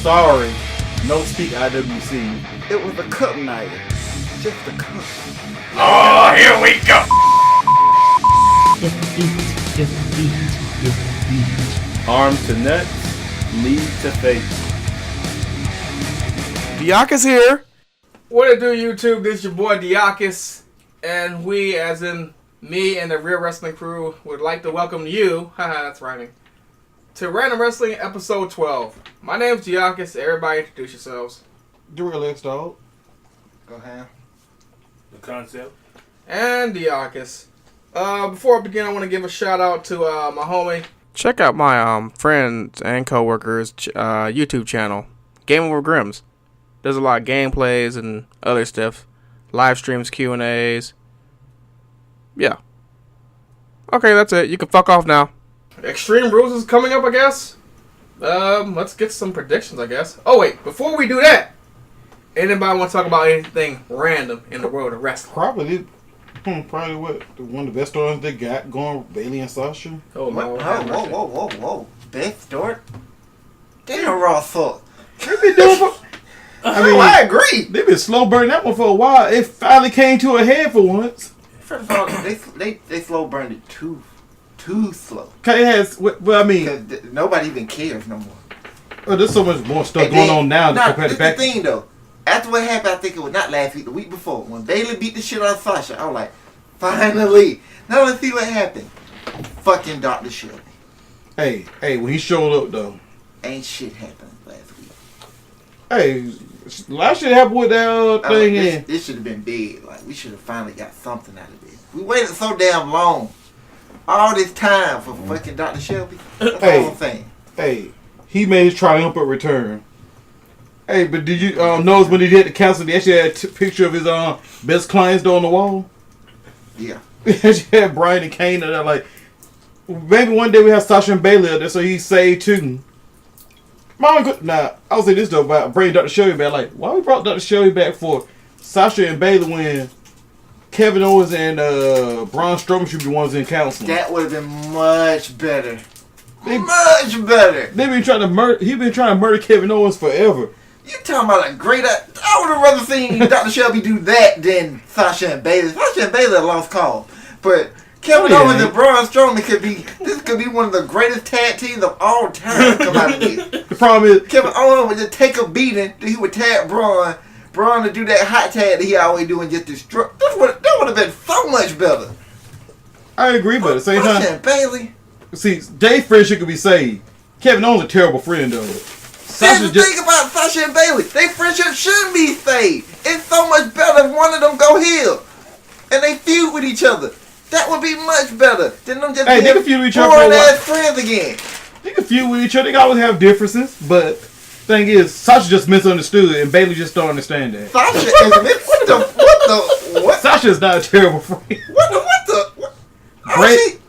sorry. No speak IWC. It was a cup night. Just a cup. Oh, here we go. Get the beat. Get the beat. Get the beat. Arm to nuts, knee to face. Dieakas here. What it do, YouTube? This is your boy Dieakas, and we, as in me and the Real Wrestling Crew, would like to welcome you, haha, that's rhyming, to Random Wrestling Episode 12. My name's Dieakas. Everybody introduce yourselves. The Real X Dog. GoHAM. The concept. And Dieakas. Before I begin, I want to give a shout out to my homie. Check out my friends and coworkers' YouTube channel, Game Over Grims. There's a lot of gameplays and other stuff. Live streams, Q&As. Yeah. Okay, that's it. You can fuck off now. Extreme Rules is coming up, I guess. Let's get some predictions, I guess. Oh, wait. Before we do that, anybody want to talk about anything random in the world of wrestling? Probably one of the best stories they got going, Bailey and Sasha. Oh, no. Whoa. Best story? Damn, Raw thought. They've been doing I agree. They've been slow burning that one for a while. It finally came to a head for once. First of all, they slow burned it too slow. It has, well, I mean, nobody even cares no more. Oh, there's so much more stuff going on now compared to back. The thing though, after what happened, I think it was not last week, the week before, when Bailey beat the shit out of Sasha, I was like, finally. Now let's see what happened. Fucking Dr. Shelby. Hey, when he showed up though, ain't shit happened last week. Hey, last shit happened with that thing in. This should have been big. Like, we should have finally got something out of this. We waited so damn long. All this time for fucking Dr. Shelby. That's the whole thing. Hey, he made his triumphant return. Hey, but did you notice when he did the council, they actually had a picture of his best clients though on the wall? Yeah. He actually had Brian and Kane and they're like, maybe one day we have Sasha and Bailey up there so he's saved too. Now, I was saying this though about bringing Dr. Shelby back. Like, why we brought Dr. Shelby back for Sasha and Bailey when Kevin Owens and Braun Strowman should be the ones in council? That would have been much better. Much better. He been trying to murder Kevin Owens forever. You talking about a great... I would have rather seen Dr. Shelby do that than Sasha and Bailey. Sasha and Bailey are lost cause. But Kevin Owens and Braun Strowman could be one of the greatest tag teams of all time come out of this. The problem is... Kevin Owens would just take a beating, then he would tag Braun. Braun to do that hot tag that he always do and just destroy. That would have been so much better. I agree, but at the same time... Sasha and Bailey... See, Dave's friendship could be saved. Kevin Owens a terrible friend though. That's the thing about Sasha and Bailey. Their friendship shouldn't be saved. It's so much better if one of them go heel. And they feud with each other. That would be much better than them just being boring-ass friends again. They can feud with each other. They always have differences. But thing is, Sasha just misunderstood and Bailey just don't understand that. Sasha is what? Sasha's not a terrible friend.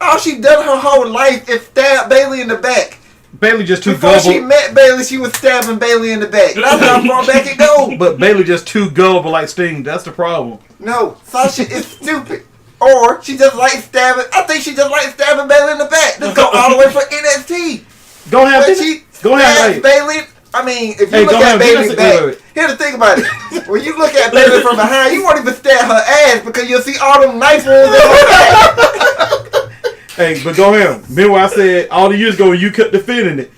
All she done her whole life is stab Bailey in the back. Bailey just too Before gullible. She met Bailey, she was stabbing Bailey in the back. That's how far back it goes. But Bailey just too gullible like Sting. That's the problem. No, Sasha is stupid. Or she just likes stabbing. I think she just likes stabbing Bailey in the back. Let's go all the way for NXT. Go ahead, Bailey. I mean, if you look at Bailey's back, here's the thing about it. When you look at Bailey from behind, you won't even stab her ass because you'll see all them knife wounds in her back. Hey, but go ahead. Remember I said all the years ago when you kept defending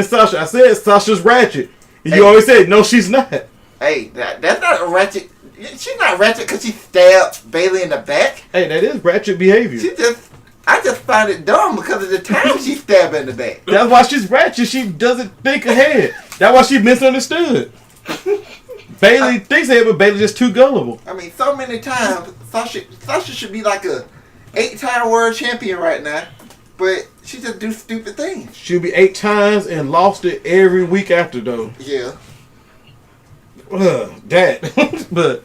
Sasha. I said Sasha's ratchet. And you always said, no, she's not. Hey, that's not a ratchet. She's not ratchet because she stabbed Bailey in the back. Hey, that is ratchet behavior. I just find it dumb because of the time she stabbed her in the back. That's why she's ratchet. She doesn't think ahead. That's why she misunderstood. Bailey thinks ahead, but Bailey's just too gullible. I mean, so many times, Sasha should be like a 8-time world champion right now, but she just do stupid things. She'll be 8 times and lost it every week after though. Yeah. That. But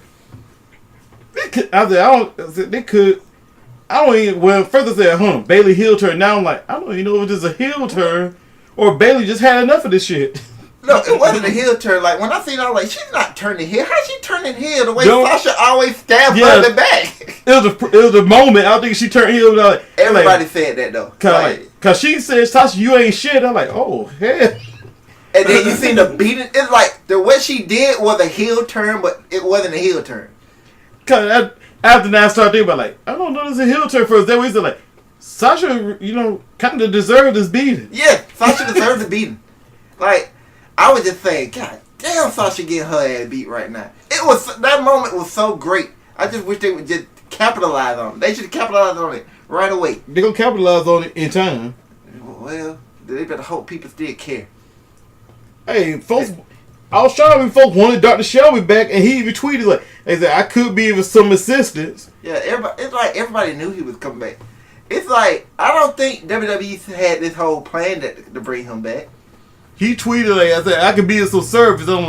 further said, Bailey heel turn. Now I'm like, I don't even know if this is a heel turn or Bailey just had enough of this shit. No, it wasn't a heel turn. Like, when I seen it, I was like, she's not turning heel. How's she turning heel the way Sasha always stabbed her in the back? It was a moment. I don't think she turned heel. Everybody said that, though. Cause she said, Sasha, you ain't shit. I'm like, oh, hell. And then you seen the beating. It's like what she did was a heel turn, but it wasn't a heel turn. Cause after that, I started thinking about like, I don't know, this is a heel turn first. Then we said like, Sasha, kind of deserved this beating. Yeah, Sasha deserved the beating. Like, I was just saying, God damn, Sasha getting her ass beat right now. That moment was so great. I just wish they would just capitalize on it. They should capitalize on it right away. They're gonna capitalize on it in time. Well, they better hope people still care. Hey, folks, I was trying when folks wanted Dr. Shelby back, and he even tweeted like, "They said I could be with some assistance." Yeah, it's like everybody knew he was coming back. It's like I don't think WWE had this whole plan to bring him back. He tweeted like, "I said I could be of some service." I'm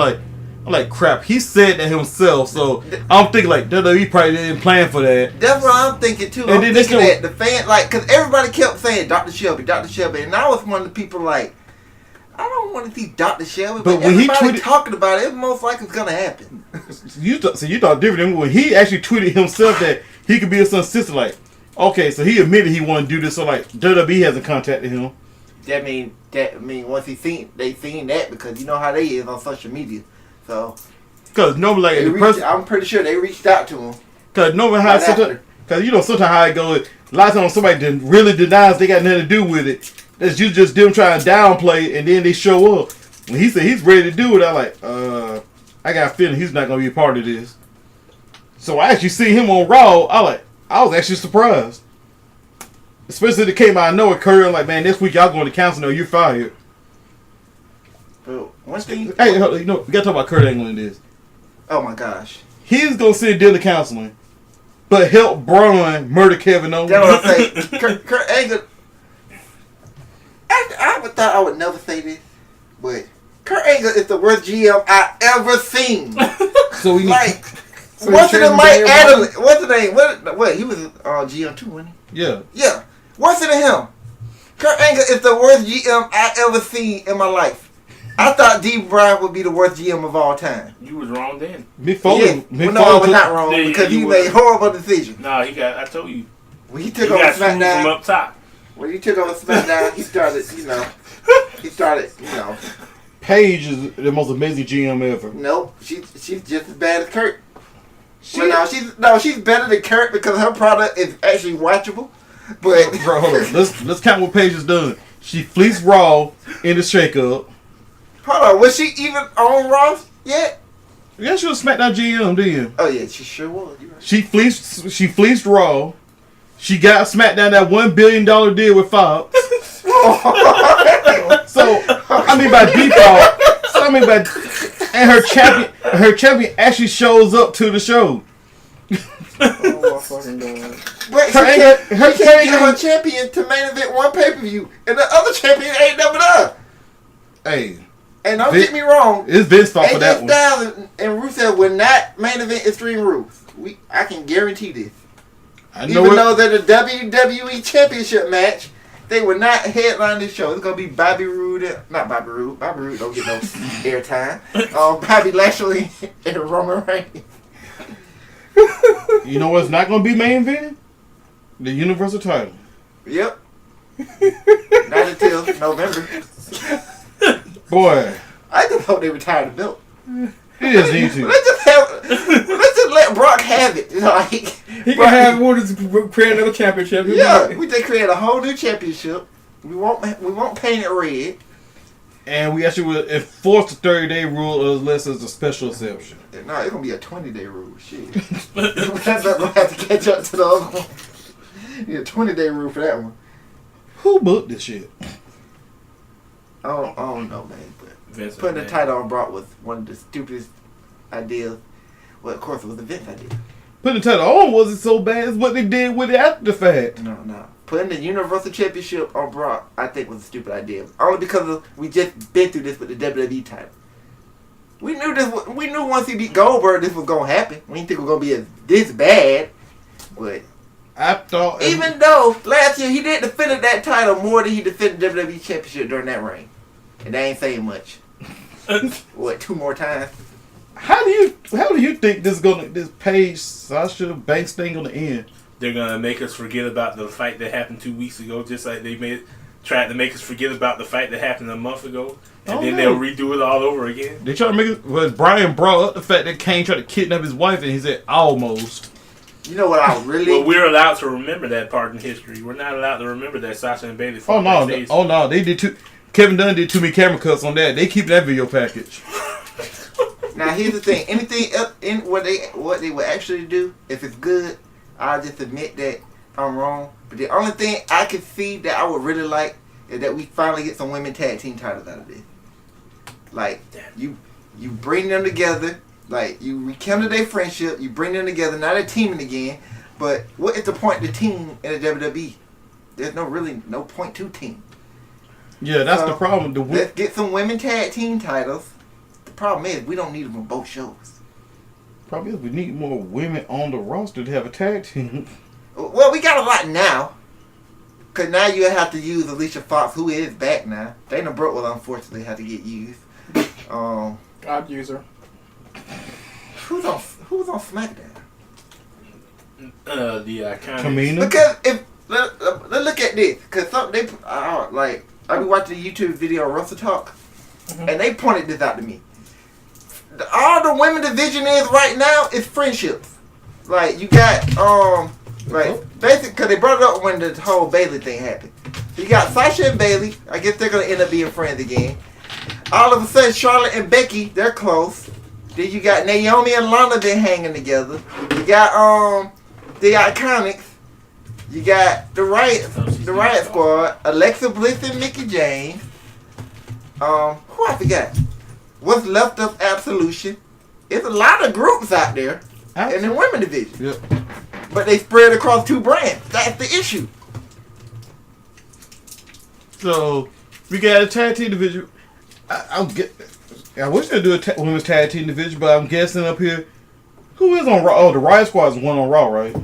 like, crap. He said that himself, so I'm thinking like WWE probably didn't plan for that. That's what I'm thinking too. And I'm then thinking that the fan, like, because everybody kept saying Dr. Shelby, and I was one of the people like, I don't want to see Dr. Shelby, but when everybody talking about it, it's most likely it's gonna happen. You thought different when he actually tweeted himself that he could be a son sister. Like, okay, so he admitted he wanted to do this. So like WWE hasn't contacted him. That mean once they seen that because you know how they is on social media. So, because normally like I'm pretty sure they reached out to him. Because normally how sometimes how it goes. A lot of times somebody really denies they got nothing to do with it. That's just them trying to downplay, and then they show up. When he said he's ready to do it, I'm like, I got a feeling he's not gonna be a part of this. So I actually see him on Raw. I was actually surprised, especially it came out of nowhere. Curry, I'm like, man, this week y'all going to council? No, you're fired. But one thing, hey, we gotta talk about Kurt Angle in this. Oh my gosh, he's gonna sit dinner counseling, but help Braun murder Kevin Owens. That's what I'm saying. Kurt Angle. I thought I would never say this, but Kurt Angle is the worst GM I ever seen. So we need what's the name? Mike Adams. What's the name? What? He was GM too, wasn't he? Yeah. Yeah. Worse than him. Kurt Angle is the worst GM I ever seen in my life. I thought D. Bryant would be the worst GM of all time. You was wrong then. I was not wrong because he made horrible decisions. No, I told you. When he took over SmackDown, from up top. When he took over SmackDown, he started, Paige is the most amazing GM ever. Nope, she's just as bad as Kurt. She's better than Kurt because her product is actually watchable. But bro, hold on. Let's count what Paige has done. She fleeced Raw in the shake-up. Hold on, was she even on Raw yet? Yeah, she was SmackDown GM then. Oh yeah, she sure was. Right. She fleeced Raw. She got SmackDown that $1 billion deal with Fox. So I mean by default. And her champion actually shows up to the show. Oh my fucking god! But she can't get her champion to main event one pay-per-view, and the other champion ain't never done. Hey. And don't get me wrong. It's Vince's fault for that one. Styles and Rusev will not main event Extreme Rules. I can guarantee this. Even though they're the WWE Championship match, they will not headline this show. It's gonna be Bobby Roode, not Bobby Roode. Bobby Roode don't get no airtime. Bobby Lashley and Roman Reigns. You know what's not gonna be main event? The Universal title. Yep. Not until November. Boy, I just hope they retire the belt. He just needs to. Let's just let Brock have it. Like, he can have one to create another championship. Yeah, we just create a whole new championship. We won't paint it red. And we actually will enforce the 30-day rule unless it's a special exception. No, it's gonna be a 20-day rule. Shit, that's not gonna have to catch up to the other one. Yeah, 20-day rule for that one. Who booked this shit? I don't know, man. But putting the title on Brock was one of the stupidest ideas. Well, of course, it was the Vince idea. Putting the title on wasn't so bad as what they did with it after the fact. No. Putting the Universal Championship on Brock, I think, was a stupid idea. Only because we just been through this with the WWE title. We knew this. We knew once he beat Goldberg, this was gonna happen. We didn't think it was gonna be this bad. But I thought, even though last year he did defend that title more than he defended the WWE Championship during that reign, and that ain't saying much. What, 2 more times? How do you think this Paige Sasha Banks thing gonna end? They're gonna make us forget about the fight that happened 2 weeks ago, just like they made tried to make us forget about the fight that happened a month ago, and Oh, then no. they'll redo it all over again. They try to make it. Well, Brian brought up the fact that Kane tried to kidnap his wife, and he said almost. You know what I really? Well, we're allowed to remember that part in history. We're not allowed to remember that Sasha and Bayley fought backstage. Oh no, they did too. Kevin Dunn did too many camera cuts on that. They keep that video package. Now here's the thing. Anything else in what they would actually do, if it's good, I'll just admit that I'm wrong. But the only thing I could see that I would really like is that we finally get some women tag team titles out of this. Like you bring them together. Like you rekindle their friendship. You bring them together. Now they're teaming again. But what is the point to team in the WWE? There's no point to team. Yeah, that's the problem. Let's get some women tag team titles. The problem is we don't need them on both shows. Problem is we need more women on the roster to have a tag team. Well, we got a lot now. Because now you have to use Alicia Fox, who is back now. Dana Brooke will unfortunately have to get used. I'd use her. Who's on SmackDown? The iconic. Tamina? Because if let's look at this. Because they like I be watching a YouTube video of Russell Talk, and they pointed this out to me. All the women division is right now is friendships. Like you got like basically because they brought it up when the whole Bayley thing happened. So you got Sasha and Bayley. I guess they're gonna end up being friends again. All of a sudden, Charlotte and Becky, they're close. Then you got Naomi and Lana been hanging together. You got the Iconics. You got the Riot Squad, Alexa Bliss and Mickey James. Who I forgot? What's left of Absolution? There's a lot of groups out there in the women division. Yep. But they spread across two brands. That's the issue. So we got a tag team division. I wish they'd do a women's tag team division, but I'm guessing up here, who is on Raw? Oh, the Riot Squad is one on Raw, right?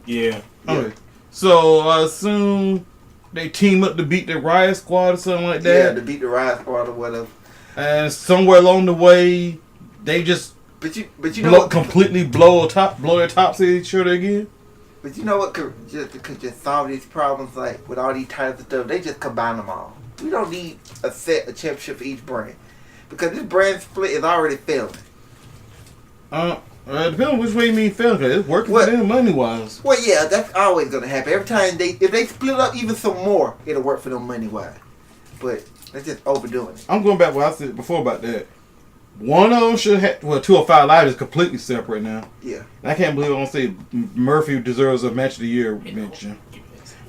Yeah. Okay. So I assume they team up to beat the Riot Squad or something like that. Yeah, to beat the Riot Squad or whatever. And somewhere along the way, they just But you know what? completely blow their tops to each other again. But you know what could just solve these problems, like with all these titles and stuff? They just combine them all. We don't need a championship for each brand, because this brand split is already failing. Depending on which way you mean failing, because it's working for them money wise. Well, yeah, that's always gonna happen. Every time if they split up even some more, it'll work for them money wise. But they're just overdoing it. I'm going back to what I said before about that. One of them should have. Well, 205 Live is completely separate now. Yeah. And I can't believe I don't say Murphy deserves a match of the year mention. I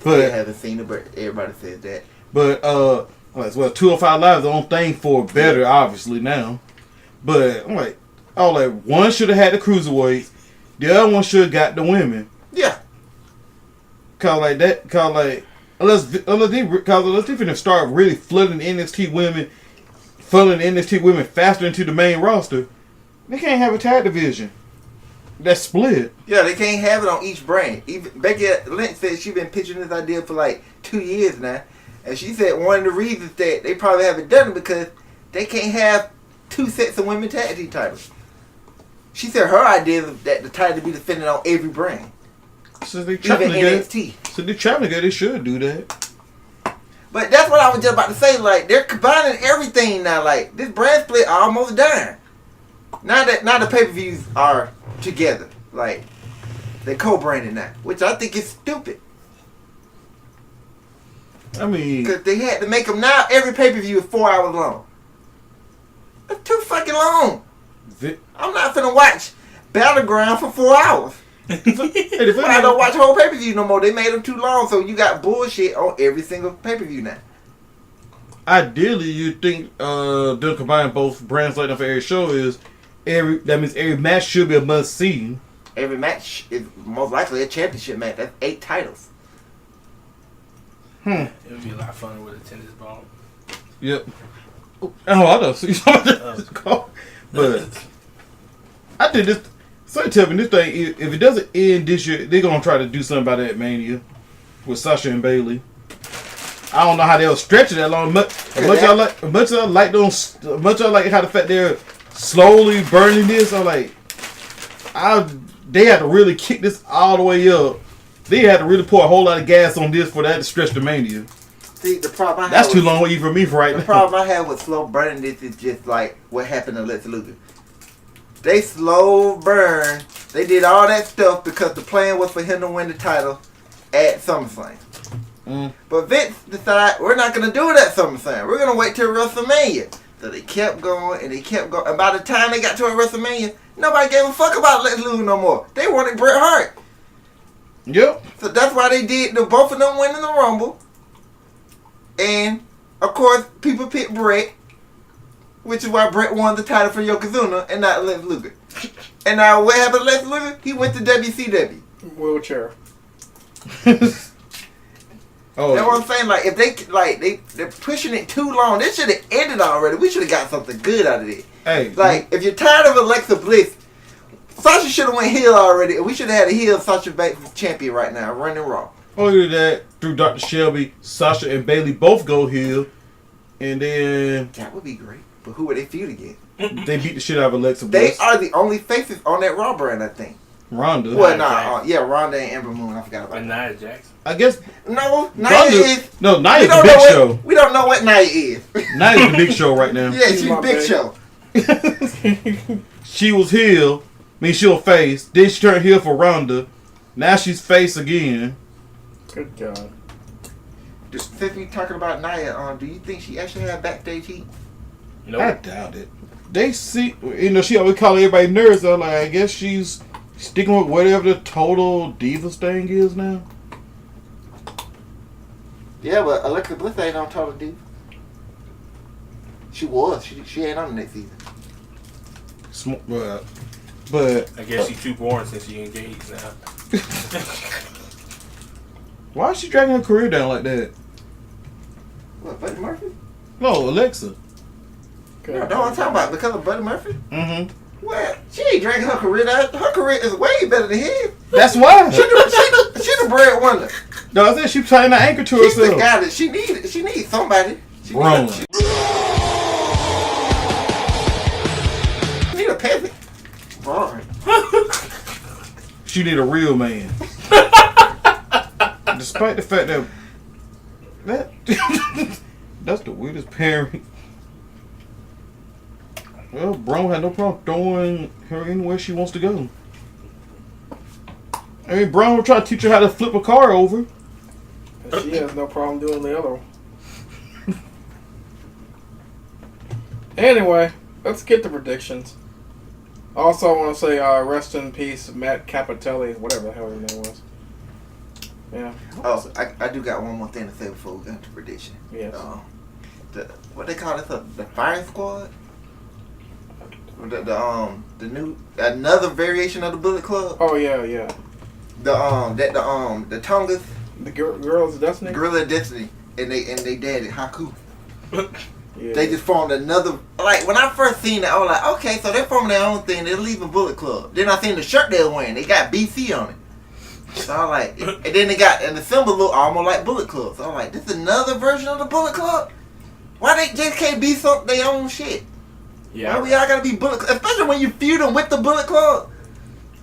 But haven't seen it, but everybody says that. But 205 Live is the only thing for better, obviously now. But I'm like, one should have had the cruiserweight, the other one should have got the women. Yeah. Unless they finna start really flooding NXT women faster into the main roster, they can't have a tag division that's split. Yeah, they can't have it on each brand. Even Becky Lynch said she's been pitching this idea for like 2 years now. And she said one of the reasons that they probably haven't done it because they can't have 2 sets of women tag team titles. She said her idea is that the title be defended on every brand. So they Even traveling together. NXT. So they traveling together. They should do that. But that's what I was just about to say. Like, they're combining everything now. Like, this brand split almost done. Now the pay-per-views are together. Like, they're co-branded now. Which I think is stupid. I mean, Because they had to make them now. Every pay-per-view is 4 hours long. That's too fucking long. I'm not finna watch Battleground for 4 hours. I don't watch whole pay-per-view no more. They made them too long, so you got bullshit on every single pay-per-view now. Ideally, you think them combining both brands like that for every show that means every match should be a must-see. Every match is most likely a championship match. That's 8 titles. It would be a lot funner with a tennis ball. Yep. Oh, I know. So you saw this call, but I did this. So tell me this thing. If it doesn't end this year, they're gonna try to do something about that Mania with Sasha and Bayley. I don't know how they'll stretch it that long. Much I like how the fact they're slowly burning this. I'm like, they have to really kick this all the way up They had to really pour a whole lot of gas on this for that to stretch the Mania. See, the problem I That's have too with- long even for me for right The now. problem I have with slow burning this is just like what happened to Lex Luger. They slow burn. They did all that stuff because the plan was for him to win the title at SummerSlam. But Vince decided we're not going to do it at SummerSlam. We're going to wait till WrestleMania. So they kept going and they kept going. And by the time they got to a WrestleMania, nobody gave a fuck about Lex Luger no more. They wanted Bret Hart. Yep. So that's why they did both of them winning the Rumble. And, of course, people picked Bret, which is why Bret won the title for Yokozuna and not Lex Luger. And now what happened to Lex Luger? He went to WCW. Wheelchair. Oh, That's what I'm saying. Like, if they're pushing it too long, this should have ended already. We should have got something good out of it. hey, Like, if you're tired of Alexa Bliss, Sasha should have went heel already. And we should have had a heel Sasha Banks champion right now, running Raw. Other than that, through Dr. Shelby, Sasha and Bailey both go heel, and then That would be great. But who would they feud against? they beat the shit out of Alexa They Bliss. are the only faces on that Raw brand, I think. Ronda. Well, Jax. yeah, Ronda and Ember Moon. I forgot about And that. Nia Jax. I guess No, Nia Ronda. is. No, We Nia's the don't big know show. what. We don't know what Nia is. Nia's the big show right now. Yeah, she's my Big baby. Show. She was heel. I mean, she was face. Then she turned heel for Ronda. Now she's face again. Good God. Since we talking about Nia, do you think she actually had backstage heat? Nope. I doubt it. They see, she always call everybody nerds. So like, I guess she's sticking with whatever the total Divas thing is now. Yeah, but Alexa Bliss ain't on Total Diva. She was. She ain't on the next season. But I guess she's too boring since she engaged now. why is she dragging her career down like that? What, Buddy Murphy? No, Alexa. Good. No, I'm talking about because of Buddy Murphy. Mm-hmm. Well, she ain't dragging her career down. Her career is way better than his. That's why. She the breadwinner. No, I said she tying the anchor to She's the herself. guy that she needs. She needs somebody. She Rollins. She need a peasant. Braun. She need a real man. Despite the fact that that's the weirdest pairing. Well, Braun had no problem throwing her anywhere she wants to go. I mean, Braun will try to teach her how to flip a car over. And she has no problem doing the other one. Anyway, let's get to predictions. Also, I want to say rest in peace, Matt Capitelli, whatever the hell his name was. Yeah. Oh, I do got one more thing to say before we go into prediction. Yes. What they call this? The Fire Squad. The new another variation of the Bullet Club. Oh yeah, yeah. The Tongas, The Girls of Destiny. Gorilla of Destiny, and they daddy Haku. Yeah. They just formed another. Like when I first seen it, I was like, okay, so they're forming their own thing. They're leaving Bullet Club. Then I seen the shirt they're wearing. They got BC on it. So I was like, and then they got and the symbol look almost like Bullet Club. So I was like, this is another version of the Bullet Club. Why they just can't be something their own shit? Yeah. Why we all gotta be Bullet Club? Especially when you feud them with the Bullet Club.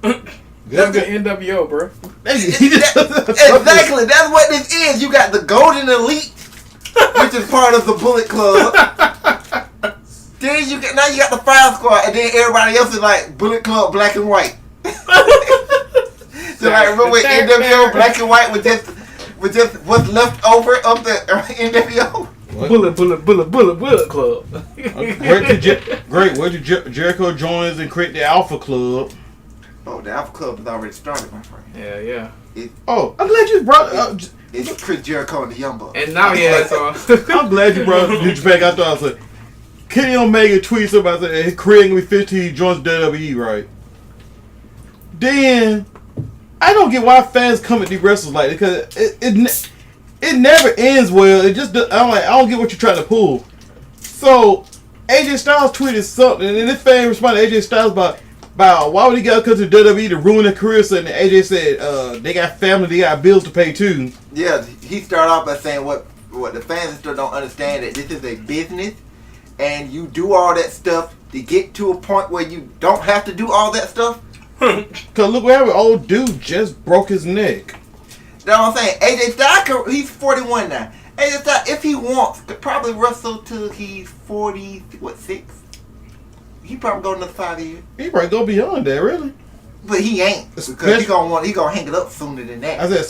That's the NWO, bro. Exactly. That's what this is. You got the Golden Elite, which is part of the Bullet Club. Then you got the Fire Squad, and then everybody else is like Bullet Club Black and White. So like remember when NWO Black and White was just what's left over of the NWO. Bullet Club. Great. Where did Jericho joins and create the Alpha Club? Oh, the Alpha Club has already started, my friend. Yeah. Oh, I'm glad you brought. It's Chris Jericho and the Young Bucks. And now so I'm glad you brought New Japan. I thought I was like, Kenny Omega tweets about that creating with 15 he joins WWE, right? Then I don't get why fans come at these wrestlers like that because it never ends well. It just I don't get what you're trying to pull. So AJ Styles tweeted something, and this fan responded to AJ Styles about why would he go to WWE to ruin their career? So AJ said they got family, they got bills to pay too. Yeah, he started off by saying what the fans still don't understand, that this is a business, and you do all that stuff to get to a point where you don't have to do all that stuff. Cause look what happened, old dude just broke his neck. That's what I'm saying. AJ Styles, he's 41 now. AJ Styles, if he wants, could probably wrestle till he's 6? He probably go another 5 years. He probably go beyond that, really. But he ain't, because he gonna hang it up sooner than that. I said,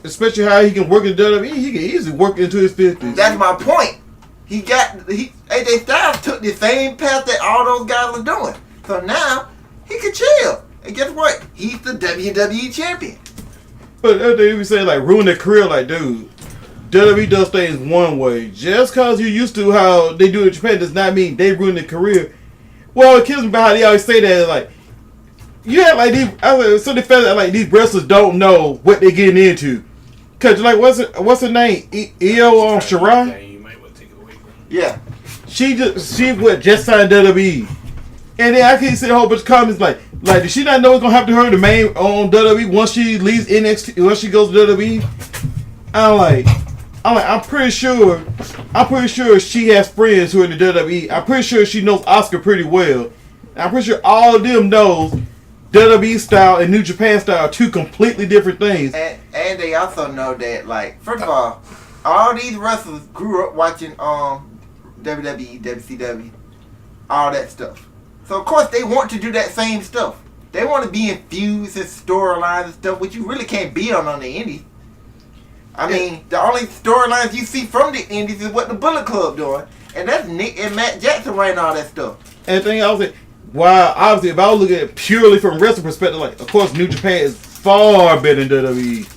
especially how he can work in WWE, he can easily work into his 50s. That's my point. AJ Styles took the same path that all those guys are doing. So now he can chill. And guess what? He's the WWE champion. But they be saying like ruin their career, like dude, WWE does things one way. Just cause you're used to how they do it in Japan does not mean they ruin their career. Well, it kills me about how they always say that, like, you have like these. So they feel that like these wrestlers don't know what they're getting into. Cause like what's her name? Io Shirai. You might want to take it away from him. Yeah. She just signed WWE, and then I can see a whole bunch of comments like did she not know what's gonna happen to her the main on WWE once she leaves NXT, once she goes to WWE? I'm pretty sure she has friends who are in the WWE. I'm pretty sure she knows Asuka pretty well. I'm pretty sure all of them knows WWE style and New Japan style are two completely different things. And they also know that, like, first of all these wrestlers grew up watching WWE, WCW, all that stuff. So of course they want to do that same stuff. They want to be infused in storylines and stuff, which you really can't be on the indies. I mean, the only storylines you see from the indies is what the Bullet Club doing, and that's Nick and Matt Jackson writing all that stuff. And the thing I was like, wow, obviously if I was looking at it purely from wrestling perspective, like of course New Japan is far better than WWE.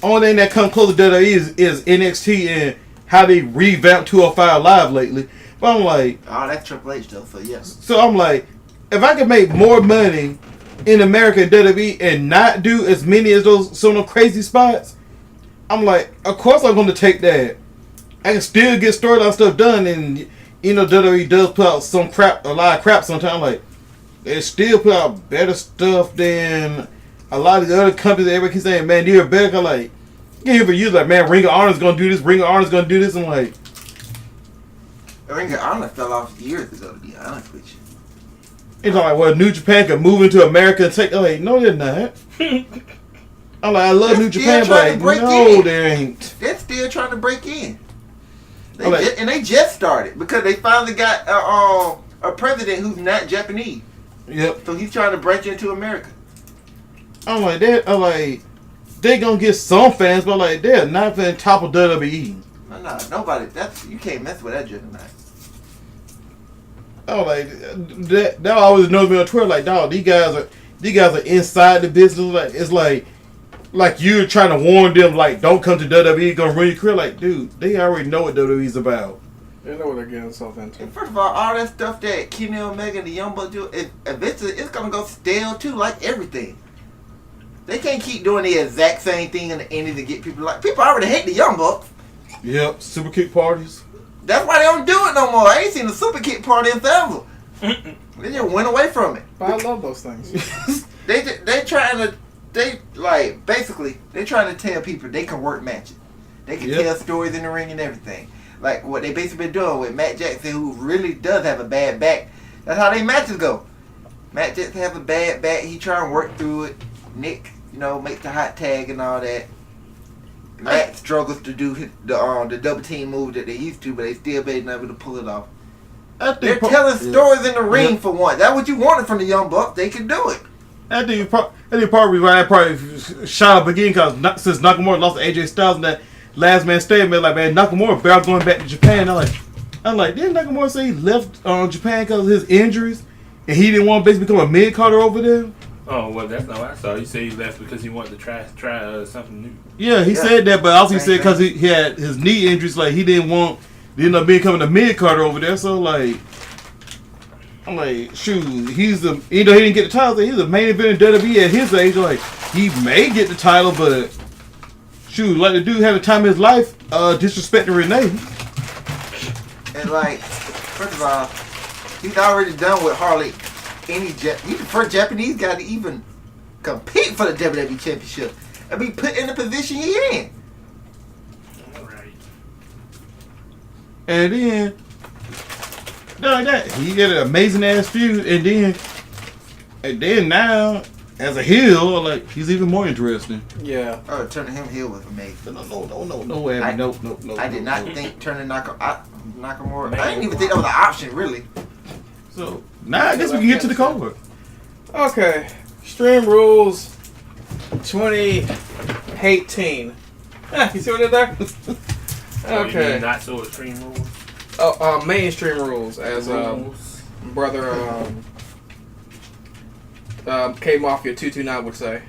Only thing that comes close to WWE is NXT and how they revamped 205 Live lately. But I'm like, oh, that's Triple H though, so yes. So I'm like, if I could make more money in America and WWE and not do as many as some of those crazy spots, I'm like, of course I'm going to take that. I can still get storyline stuff done, and you know WWE does put out a lot of crap sometimes. Like they still put out better stuff than a lot of the other companies. Everybody keeps saying, man, they're better. I'm like, yeah, for you, like, man, Ring of Honor's going to do this. Ring of Honor's going to do this. I'm like, Ring of Honor fell off years ago, to be honest with you. it's like, well, New Japan could move into America and take. I'm like, no, they're not. I'm like, I love New Japan, but like, no, they ain't. They're still trying to break in. Like, They just started because they finally got a president who's not Japanese. Yep. So he's trying to branch into America. I'm like, they gonna get some fans, but like, they're not gonna topple WWE. No, nobody. You can't mess with that Jedi Knight. Oh, like that always knows me on Twitter. Like, dog, these guys are inside the business. Like, it's like you're trying to warn them, like, don't come to WWE, gonna ruin your career. Like, dude, they already know what WWE's about. They know what they're getting themselves into. And first of all that stuff that Kenny Omega and the Young Bucks do, eventually it's gonna go stale too, like everything. They can't keep doing the exact same thing in the ending to get people like. People already hate the Young Bucks. Yep, super kick parties. That's why they don't do it no more. I ain't seen a super kick party in forever. They just went away from it. But I love those things. They trying to tell people they can work matches. They can tell stories in the ring and everything. Like what they basically been doing with Matt Jackson, who really does have a bad back. That's how they matches go. Matt Jackson has a bad back. He trying to work through it. Nick, makes the hot tag and all that. Matt struggles to do the double team move that they used to, but they still been able to pull it off. They're telling stories in the ring for one. That's what you wanted from the Young Bucks. They can do it. I think probably why I probably shot up again because since Nakamura lost to AJ Styles in that last man statement, like, man, Nakamura barely going back to Japan. I'm like, didn't Nakamura say he left Japan because of his injuries and he didn't want to basically become a mid-carder over there? Oh, well, that's not what I saw. He said he left because he wanted to try something new. Yeah, he said that, but also he said because he had his knee injuries, like, he didn't want to end up becoming a mid-carder over there. So, like, I'm like, shoot, he didn't get the title, he's a main event in WWE at his age. Like, he may get the title, but shoot, like the dude had a time in his life disrespecting Renee. And like, first of all, he's already done with hardly he's the first Japanese guy to even compete for the WWE Championship and be put in the position he in. Alright. And then, like that, he got an amazing ass feud, and then now as a heel, like he's even more interesting. Yeah. Oh, turning him heel was amazing. No, Abby, no. I did not think turning Nakamura. I didn't even think that was an option, really. So now I guess we can get to the card. Okay. Extreme Rules 2018. You see what I did there? You Okay. mean not so extreme rules. Mainstream rules, as brother K Mafia 229 would say.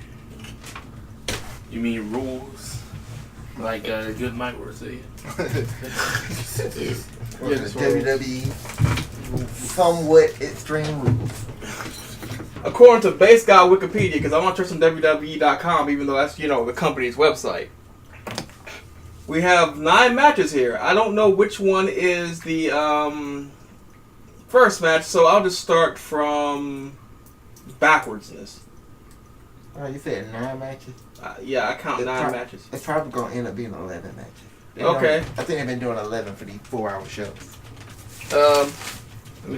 You mean rules? Like good Mike would say. WWE somewhat extreme rules. According to Base Guy Wikipedia, because I want to trust on WWE.com, even though that's, the company's website. We have 9 matches here. I don't know which one is the first match, so I'll just start from backwardsness. You said 9 matches? Yeah, I count 9 matches. It's probably going to end up being 11 matches. Okay. I think they've been doing 11 for these 4-hour shows.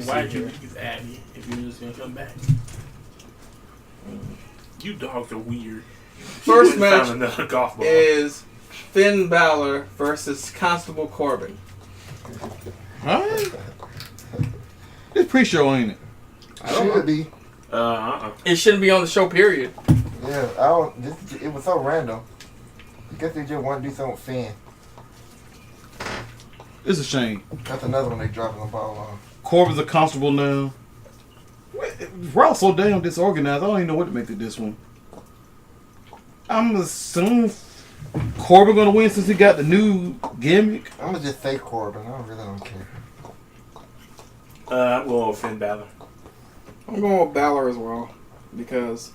Why did you leave Abby if you were just going to come back? You dogs are weird. First match another golf ball. is Finn Balor versus Constable Corbin. Alright. It's pre-show, ain't it? Should be. It shouldn't be on the show, period. Yeah, it was so random. I guess they just want to do something with Finn. It's a shame. That's another one they dropping the ball on. Corbin's a constable now. Raw's so damn disorganized. I don't even know what to make of this one. I'm assuming Corbin gonna win since he got the new gimmick. I'm gonna just say Corbin. I really don't care. I'm going with Finn Balor. I'm going with Balor as well, because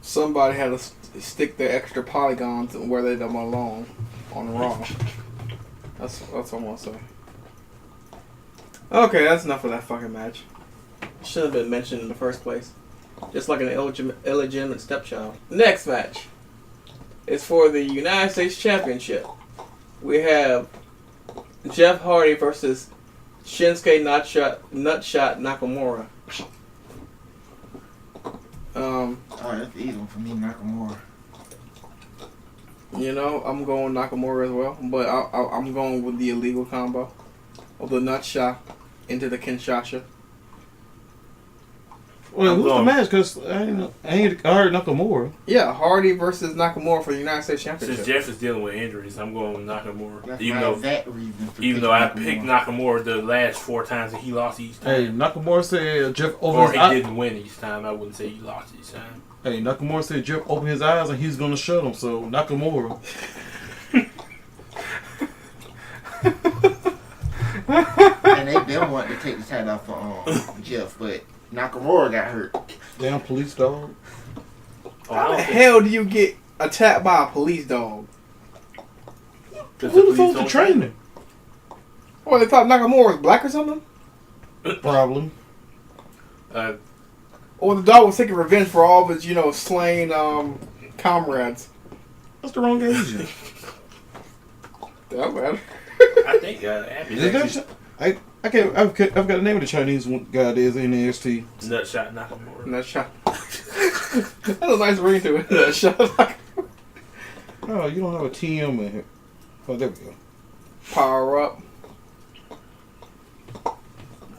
somebody had to stick their extra polygons where they don't belong on Raw. That's what I'm gonna say. Okay, that's enough of that fucking match. Should have been mentioned in the first place. Just like an illegitimate stepchild. Next match is for the United States Championship. We have Jeff Hardy versus Shinsuke Nutshot Nakamura. That's easy one for me, Nakamura. I'm going Nakamura as well, but I'm going with the illegal combo of the Nutshot into the Kinshasa. Well, who's the match? Because I heard Nakamura. Yeah, Hardy versus Nakamura for the United States Championship. Since Jeff is dealing with injuries, I'm going with Nakamura. That's Even though I picked Nakamura the last 4 times and he lost each time. Hey, Nakamura said Jeff Or opened his eyes. he didn't win each time. I wouldn't say he lost each time. Hey, Nakamura said Jeff opened his eyes and he's gonna shut him. So Nakamura. And they want to take the title off of Jeff, but Nakamura got hurt. Damn police dog. How the hell do you get attacked by a police dog? Who the fuck's the trainer? Well, they thought Nakamura was black or something? Problem. Or the dog was taking revenge for all of his, slain comrades. That's the wrong Asian. That matter. I think Abby's I've got the name of the Chinese guy that is in NXT. Nutshot Nakamura. Nutshot. That's a nice ring to it. Nutshot. Oh, you don't have a TM in here. Oh, there we go. Power up.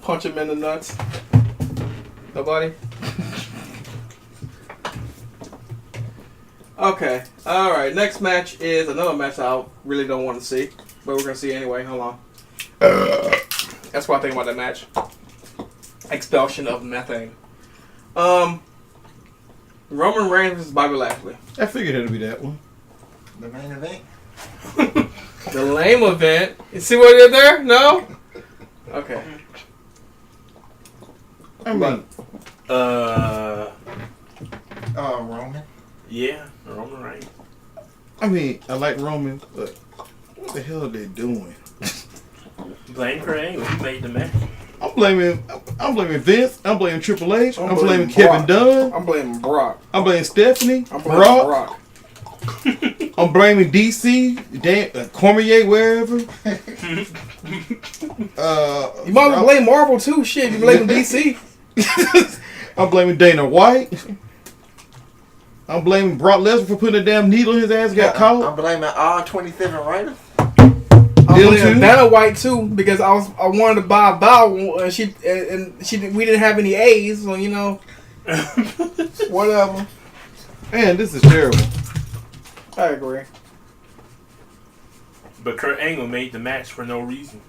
Punch him in the nuts. Nobody? Okay. Alright, next match is another match I really don't want to see. But we're going to see anyway. Hold on. That's what I think about that match. Expulsion of methane. Roman Reigns versus Bobby Lashley. I figured it'd be that one. The main event? The lame event. You see what I did there? No? Okay. I mean, Roman. Yeah, Roman Reigns. I mean, I like Roman, but what the hell are they doing? Blame Craig. He made the match. I'm blaming Vince. I'm blaming Triple H. I'm blaming Brock. Kevin Dunn. I'm blaming Brock. I'm blaming Stephanie. I'm blaming Brock. I'm blaming DC. Cormier, wherever. You might as well blame Marvel too. Shit, you blaming DC. I'm blaming Dana White. I'm blaming Brock Lesnar for putting a damn needle in his ass. Got caught. I'm blaming all 27 writers. I'm blaming Dana White too because I wanted to buy a vowel and we didn't have any A's, so you know, whatever. Man, this is terrible. I agree. But Kurt Angle made the match for no reason.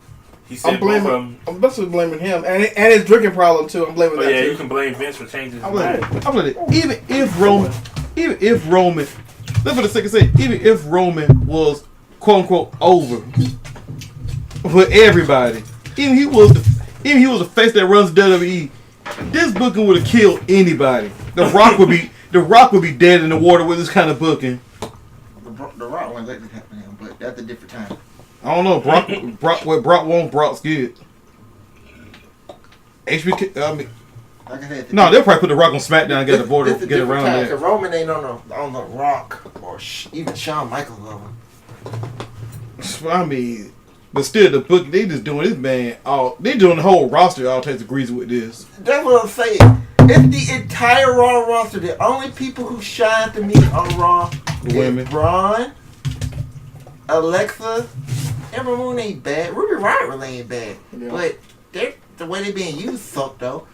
He said I'm basically blaming him and his drinking problem too. I'm blaming that too. You can blame Vince for changing his I'm mind. blaming it. Even if Roman, that's for the sake of saying, even if Roman was quote unquote over for everybody, even he was the face that runs WWE, this booking would have killed anybody. The Rock would be dead in the water with this kind of booking. The Rock won't let this happen, but that's a different time. I don't know. Brock wants, Brock's good. HBK, I mean, Like I said, no, they'll probably put the Rock on SmackDown and get around that. Cause Roman ain't on the Rock or even Shawn Michaels level. I mean, but still, the book they just doing this man they doing the whole roster all types of greasy with this. That's what I'm saying. It's the entire Raw roster. The only people who shine to me on Raw Women. is Braun, Alexa, Ember Moon ain't bad. Ruby Riott really ain't bad. Yeah. But the way they being used suck though.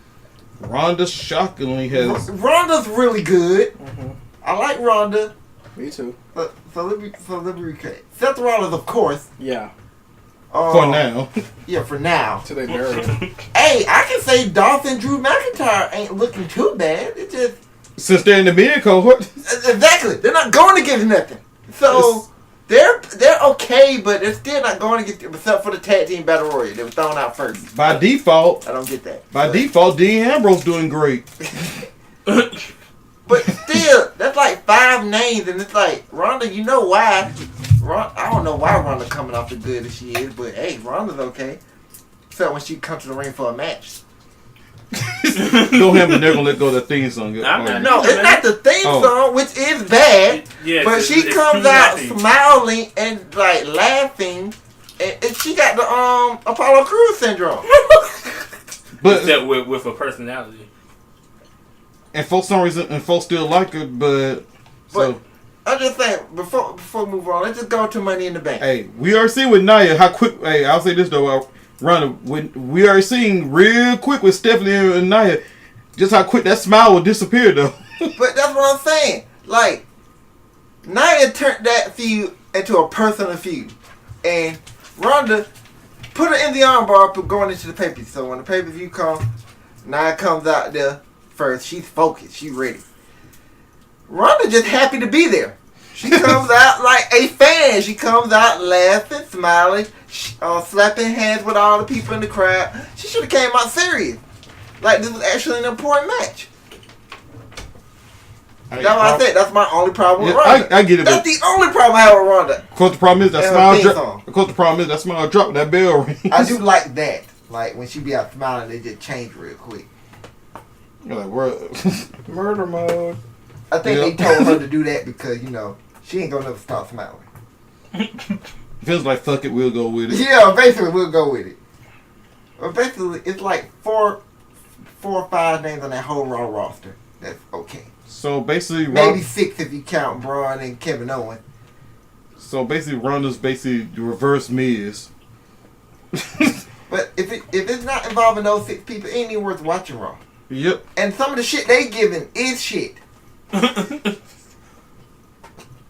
Ronda shockingly has. Ronda's really good. Mm-hmm. I like Ronda. Me too. So let me recap. Seth Rollins, of course. Yeah. For now. Yeah, for now. Till they bury him. Hey, I can say Dolph and Drew McIntyre ain't looking too bad. It's just Since they're in the mid cohort. exactly. They're not going to get nothing. So they're okay, but they're still not going to get except for the tag team battle royal. They were thrown out first. By default. I don't get that. By default, Dean Ambrose doing great. But still, that's like 5 names, and it's like Ronda. You know why? I don't know why Ronda coming off the good as she is, but hey, Ronda's okay. Except when she comes to the ring for a match. GoHAM and they're gonna let go of the theme song. No, it's not the theme song, which is bad. Yeah, but she comes out smiling and like laughing, and she got the Apollo Crews syndrome. But except with a personality. And for some reason, folks still like her, but so. I'm just saying, before we move on, let's just go to Money in the Bank. Hey, we are seeing with Nia how quick. Hey, I'll say this though, Ronda. When we are seeing real quick with Stephanie and Nia, just how quick that smile will disappear though. But that's what I'm saying. Like, Nia turned that feud into a personal feud, and Ronda put her in the armbar going into the pay-per-view. So when the pay-per-view comes, Nia comes out there first. She's focused. She's ready. Ronda just happy to be there. She comes out like a fan. She comes out laughing, smiling, slapping hands with all the people in the crowd. She should have came out serious. Like this was actually an important match. That's why I said that's my only problem with Ronda. I get it. That's the only problem I have with Ronda. Of course, the problem is that smile drop. Of course, the problem is that smile drop when that bell rings. I do like that. Like when she be out smiling, they just change real quick. You're like, bro. Murder mode. I think they told her to do that because, you know, she ain't gonna never stop smiling. Feels like fuck it, we'll go with it. Yeah, basically we'll go with it. But basically it's like four or five names on that whole Raw roster. That's okay. So basically maybe 6 if you count Braun and Kevin Owens. So basically Ronda's basically the reverse Miz. But if it's not involving those 6 people, it ain't even worth watching Raw. Yep. And some of the shit they giving is shit. I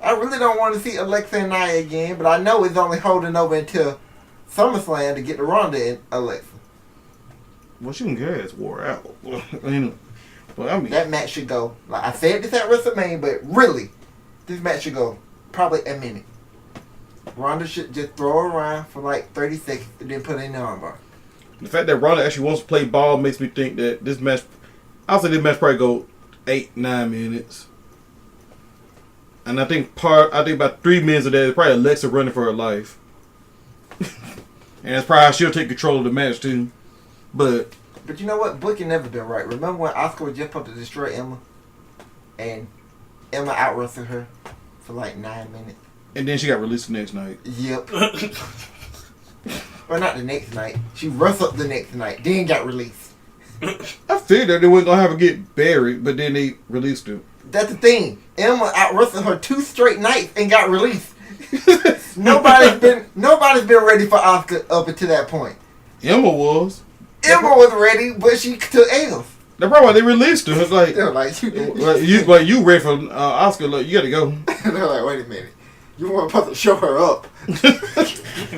really don't want to see Alexa and Nia again, but I know it's only holding over until SummerSlam to get to Ronda and Alexa. Well, she can get her ass wore out. But I mean, that match should go. Like I said this at WrestleMania, but really, this match should go probably a minute. Ronda should just throw her around for like 30 seconds and then put her in the armbar. The fact that Ronda actually wants to play ball makes me think that this match, I'll say this match probably go 8-9 minutes. And I think about 3 minutes of that is probably Alexa running for her life. And that's probably how she'll take control of the match too. But you know what? Booking never been right. Remember when Asuka was just supposed to destroy Emma? And Emma out-wrestled her for like 9 minutes. And then she got released the next night. Yep. Well, not the next night. She wrestled the next night, then got released. I figured they weren't gonna have her get buried, but then they released her. That's the thing. Emma out wrestled her 2 straight nights and got released. nobody's been ready for Asuka up until that point. Emma was ready, but she took L's. The problem they released her. It's like, They're like, you ready for Asuka? Look, you gotta go. they're like, wait a minute, you weren't supposed to show her up.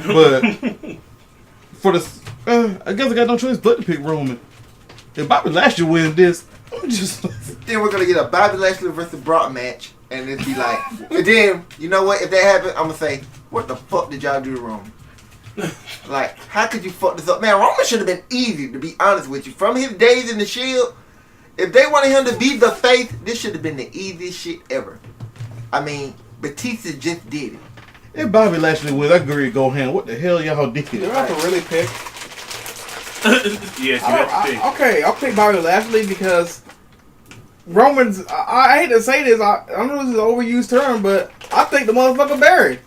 But for the, I guess I got no choice but to pick Roman. If Bobby Lashley wins this, I'm just. Then we're gonna get a Bobby Lashley versus Brock match, and it'd be like, and then you know what? If that happens, I'm gonna say, what the fuck did y'all do to Roman? Like, how could you fuck this up, man? Roman should have been easy, to be honest with you. From his days in the Shield, if they wanted him to be the face, this should have been the easiest shit ever. I mean, Batista just did it. If Bobby Lashley wins, I agree to GoHAM. What the hell y'all did? Do I have to really pick? Yes, you have to pick. Okay, I'll pick Bobby Lashley because Roman's. I hate to say this. I know this is an overused term, but I think the motherfucker buried.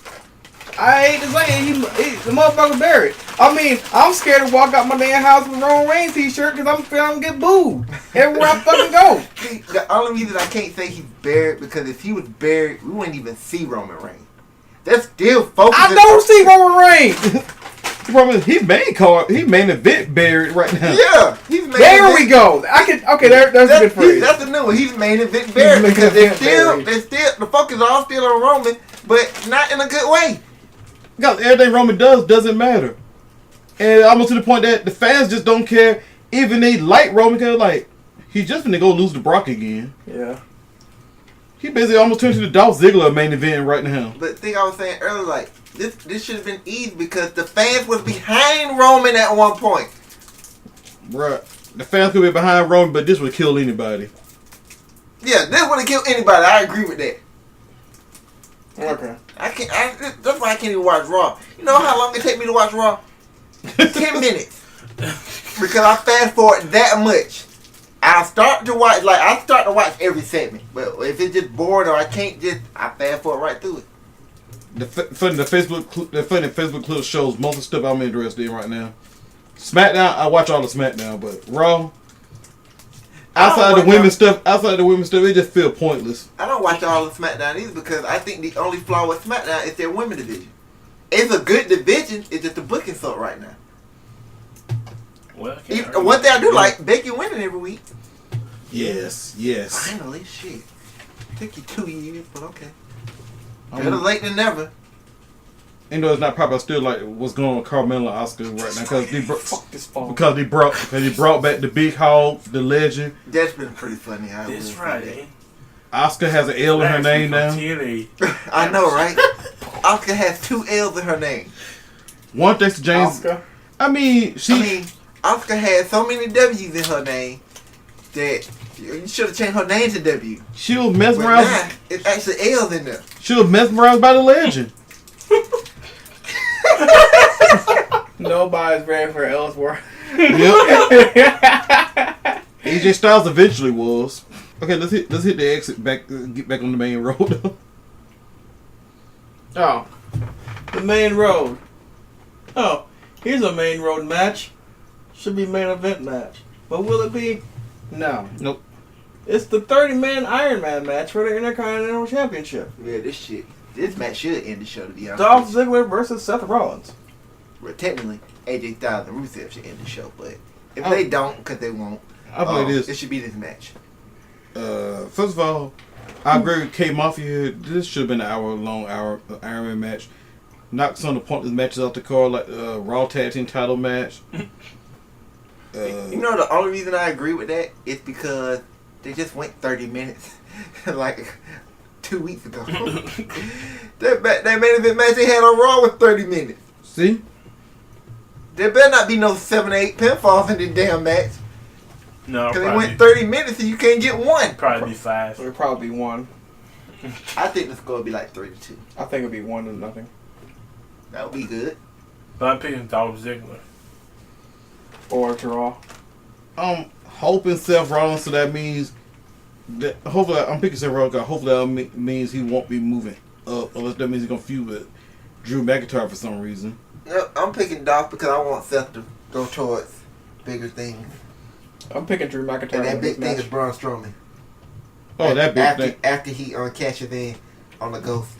I hate to say it. The motherfucker buried. I mean, I'm scared to walk out my damn house with a Roman Reigns t-shirt because I'm afraid I'm gonna get booed everywhere I fucking go. See, the only reason I can't say he's buried because if he was buried, we wouldn't even see Roman Reigns. That's still focusing. I don't see Roman Reigns. The problem is he main event buried right now. Yeah, he's main There event. we go. There's a good phrase. That's the new one. He's main event buried He's because main event the focus all still on Roman, but not in a good way. Because everything Roman doesn't matter. And almost to the point that the fans just don't care. Even they like Roman because, like, he's just gonna go lose to Brock again. Yeah. He basically almost turned to the Dolph Ziggler main event right now. But the thing I was saying earlier, like, this should have been easy because the fans was behind Roman at one point. Right. The fans could be behind Roman, but this would kill anybody. Yeah, this would have killed anybody. I agree with that. Okay. That's why I can't even watch Raw. You know how long it take me to watch Raw? 10 minutes. Because I fast forward that much. I start to watch every segment. But if it's just bored or I can't I fast forward right through it. The funny Facebook clip shows most of the stuff I'm interested in right now. SmackDown, I watch all the SmackDown, but Raw, outside the women's stuff, it just feel pointless. I don't watch all of SmackDown either because I think the only flaw with SmackDown is their women division. It's a good division, it's just the booking suck right now. Well, One thing I do like, Becky winning every week. Yes. Finally, shit. Took you 2 years, but okay. Better late than never. Even though it's not proper, I still like what's going on with Carmela and Asuka right now Fuck this phone. because they brought back the big hog, the legend. That's been pretty funny. This Friday. Asuka has an L in her name now. I know, right? Asuka has 2 L's in her name. One thanks to James. Asuka. Asuka has so many W's in her name that you should have changed her name to W. She was But mesmerized. now, it's actually L's in there. She was mesmerized by the legend. Nobody's ready for Ellsworth. Yep. AJ Styles eventually was. Okay, let's hit the exit back. Get back on the main road. Oh, the main road. Oh, here's a main road match. Should be main event match, but will it be? No. Nope. It's the 30-man Iron Man match for the Intercontinental Championship. Yeah, this match should end the show, to be honest. Dolph Ziggler versus Seth Rollins. Well, technically, AJ Styles and Rusev should end the show, but if they don't, because they won't, I believe this. it should be this match. First of all, I agree with K Mafia. This should have been an hour-long Iron Man match. Knock some of the pointless matches off the card, like Raw Tag Team title match. You know, the only reason I agree with that is because they just went 30 minutes, like 2 weeks ago. that main event match they had on Raw was 30 minutes. See? There better not be no 7 or 8 pinfalls in this damn match. No, Because they went 30 minutes and you can't get one. Probably be 5. It'll probably be 1. I think the score will be like 3-2. I think it'll be 1-0. That would be good. But I'm picking Dolph Ziggler. Or draw. I'm hoping Seth Rollins, so that means that hopefully I'm picking Seth Rollins. Hopefully that means he won't be moving up, unless that means he's gonna feud with Drew McIntyre for some reason. No, I'm picking Dolph because I want Seth to go towards bigger things. I'm picking Drew McIntyre. And that in big this thing match. is Braun Strowman. Oh, that big after, thing. After he cashes in on the Ghost.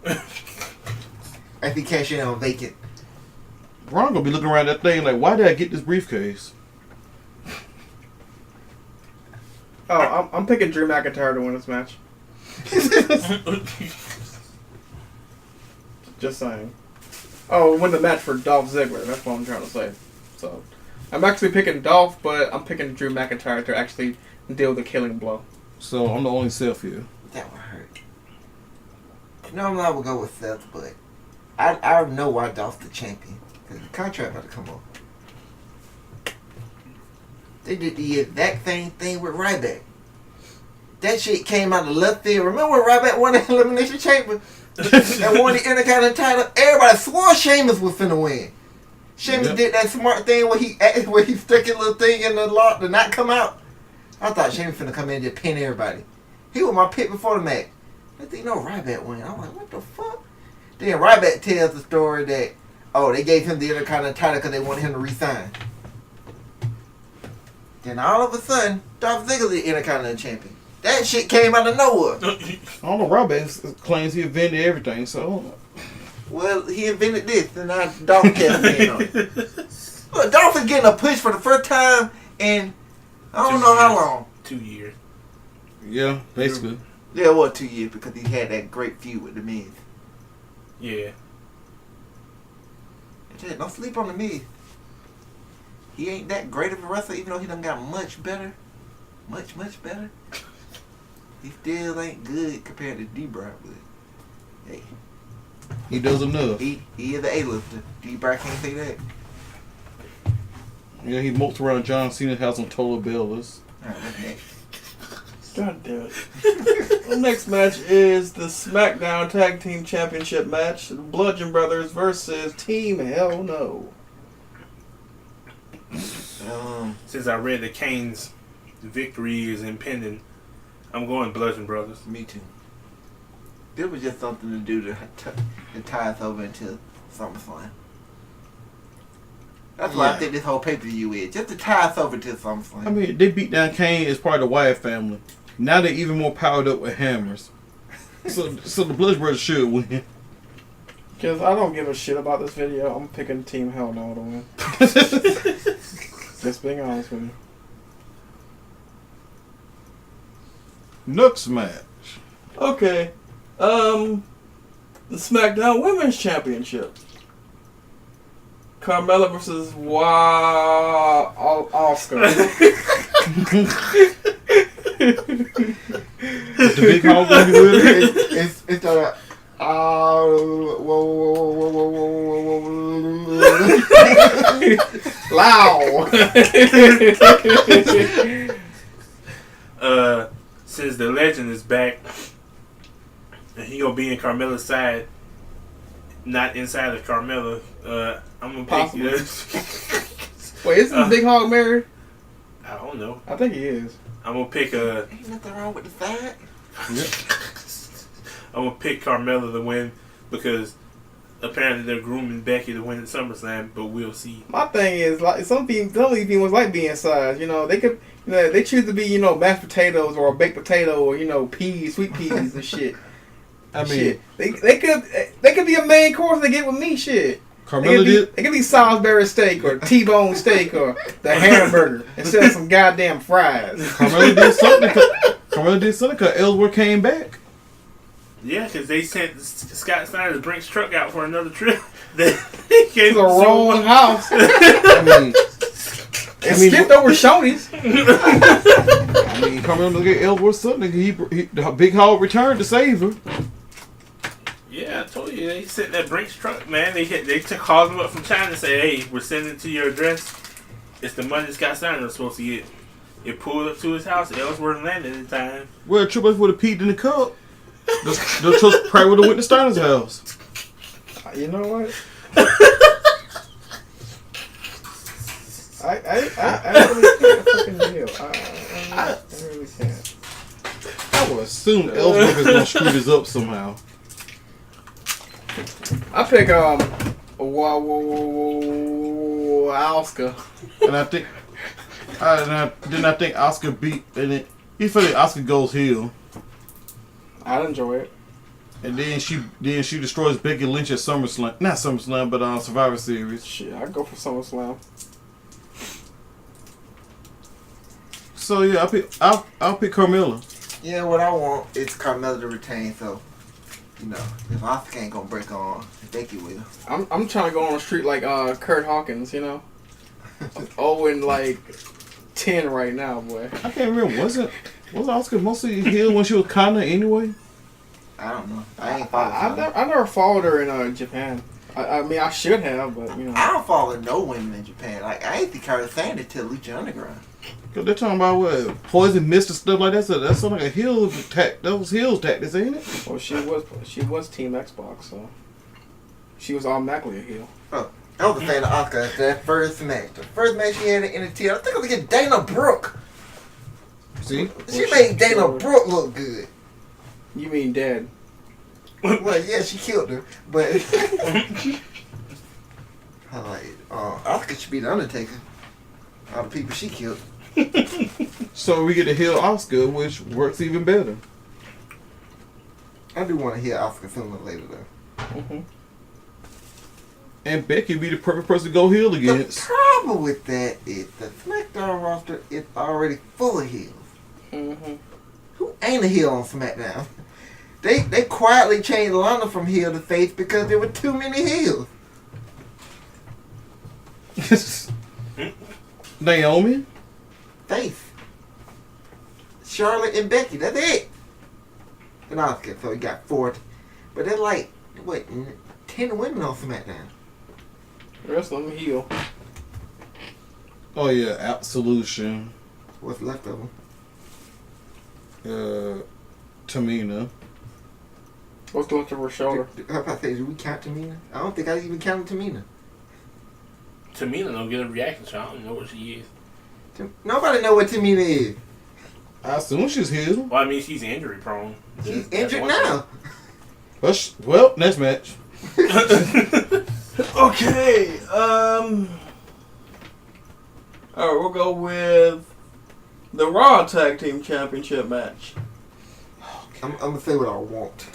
After he cashes in on Vacant. Braun gonna be looking around that thing like, why did I get this briefcase? Oh, I'm picking Drew McIntyre to win this match. Just saying. Oh, win the match for Dolph Ziggler. That's what I'm trying to say. So, I'm actually picking Dolph, but I'm picking Drew McIntyre to actually deal the killing blow. So I'm the only self here. That would hurt. Normally I would go with Seth, but I know why Dolph's the champion. Because the contract about to come off. They did the exact same thing with Ryback. That shit came out of left field. Remember when Ryback won the Elimination Chamber? And won the Intercontinental title? Everybody swore Sheamus was finna win. Sheamus did that smart thing where he stuck his little thing in the lock to not come out. I thought Sheamus finna come in and just pin everybody. He was my pick before the match. I think Ryback win. I'm like, what the fuck? Then Ryback tells the story that, oh, they gave him the Intercontinental title because they wanted him to resign. Then all of a sudden, Dolph Ziggler the Intercontinental champion. That shit came out of nowhere. I don't know. Ryback claims he invented everything, so. Well, he invented this, and now Dolph kept in on it. Look, Dolph is getting a push for the first time in I don't know how long. 2 years. Yeah, basically. Yeah, well, 2 years because he had that great feud with the Miz. Yeah. Don't sleep on the Miz. He ain't that great of a wrestler, even though he done got much better. Much, much better. He still ain't good compared to D-Bry, but hey. He does enough. He is the A-lifter. D-Bry can't say that. Yeah, he molts around John Cena's house on Total Bellas. Alright, what's next? God damn it. The next match is the SmackDown Tag Team Championship match. Bludgeon Brothers versus Team Hell No. Since I read that Kane's victory is impending, I'm going Bludgeon Brothers. Me too. This was just something to do to tie us over into SummerSlam. That's why I think this whole pay-per-view is. Just to tie us over to SummerSlam. I mean, they beat down Kane as part of the Wyatt family. Now they're even more powered up with hammers. So the Bludgeon Brothers should win. Because I don't give a shit about this video. I'm picking Team Hell No to win. Just being honest with you. Nooks match. Okay. The SmackDown Women's Championship. Carmela versus Asuka. The big hog gonna be with it. It's the Since the legend is back and he gonna be in Carmella's side, not inside of Carmella, I'm gonna pick Wait, isn't Big Hog married? I don't know. I think he is. I'm gonna pick ain't nothing wrong with the side. I'm gonna pick Carmella to win because apparently they're grooming Becky to win at SummerSlam, but we'll see. My thing is, like, some of these people like being sides. You know, they could, you know, they choose to be, you know, mashed potatoes or a baked potato or, you know, peas, sweet peas and shit. I mean, shit. They could be a main course. They get with me, shit. Carmella did. It could be Salisbury steak or T-bone steak or the hamburger instead of some goddamn fries. Carmella did something. Carmella did something because Ellsworth came back. Yeah, because they sent Scott Steiner to Brink's truck out for another trip. It's a rolling house. I mean, skipped over Shoney's. I mean, Carmella get Ellsworth something. The Big Hog returned to save her. Yeah, I told you they sent that Brink's truck, man. They called him up from China and said, "Hey, we're sending it to your address. It's the money Scott Steiner was supposed to get." It pulled up to his house. Ellsworth landed in time. Well, Triple H would have peed in the cup. The trust probably would have went to Steiner's house. You know what? I really can't fucking deal. I really can't. I would assume Ellsworth is gonna screw this up somehow. I pick Asuka. And I think Then I think Asuka beat, and then he felt like Asuka goes heel, I'd enjoy it. and then she destroys Becky Lynch at SummerSlam, not SummerSlam, but Survivor Series. Shit, I'd go for SummerSlam. So yeah, I'll pick Carmela. Yeah, what I want is Carmela to retain. So, you know, if Asuka ain't gonna break on, Becky will. I'm trying to go on the street like Kurt Hawkins, you know. I'm 10 right now, boy. I can't remember. Wasn't Asuka mostly heel when she was Kana anyway? I don't know. I ain't following. I never followed her in Japan. I mean, I should have, but you know. I don't follow no women in Japan. Like, I ain't think I was saying it till Lucha Underground. Cause they're talking about what poison mist and stuff like that. So that sounds like a heel attack. That was heel tactics, ain't it? Well, she was Team Xbox, so she was automatically a heel. Oh, I was a fan of Asuka after that first match. The first match she had in NXT, I think it was against Dana Brooke. See, She made Dana Brooke look good. You mean dead? Well, yeah, she killed her, but I like Asuka should be the Undertaker. All the people she killed. so we get to heel Asuka, which works even better. I do want to hear Asuka sooner or later though. Mm-hmm. And Becky be the perfect person to go heel against. The problem with that is the SmackDown roster is already full of heels. Mm-hmm. Who ain't a heel on SmackDown? They quietly changed Lana from heel to face because there were too many heels. Naomi, Face. Charlotte and Becky, that's it. And Asuka, so you got 40. But they're like, what, 10 women on SmackDown. The rest of them heel. oh yeah, Absolution, What's left of them? Tamina. What's left of her shoulder? How about say, do we count Tamina? I don't think I even counted Tamina. Tamina don't get a reaction, so I don't know what she is. Nobody know what Tamina is. I assume she's heel. Well, I mean, she's injury prone. She's That's injured one now. Well, next match. Okay. All right, we'll go with the Raw Tag Team Championship match. I'm gonna say what I want.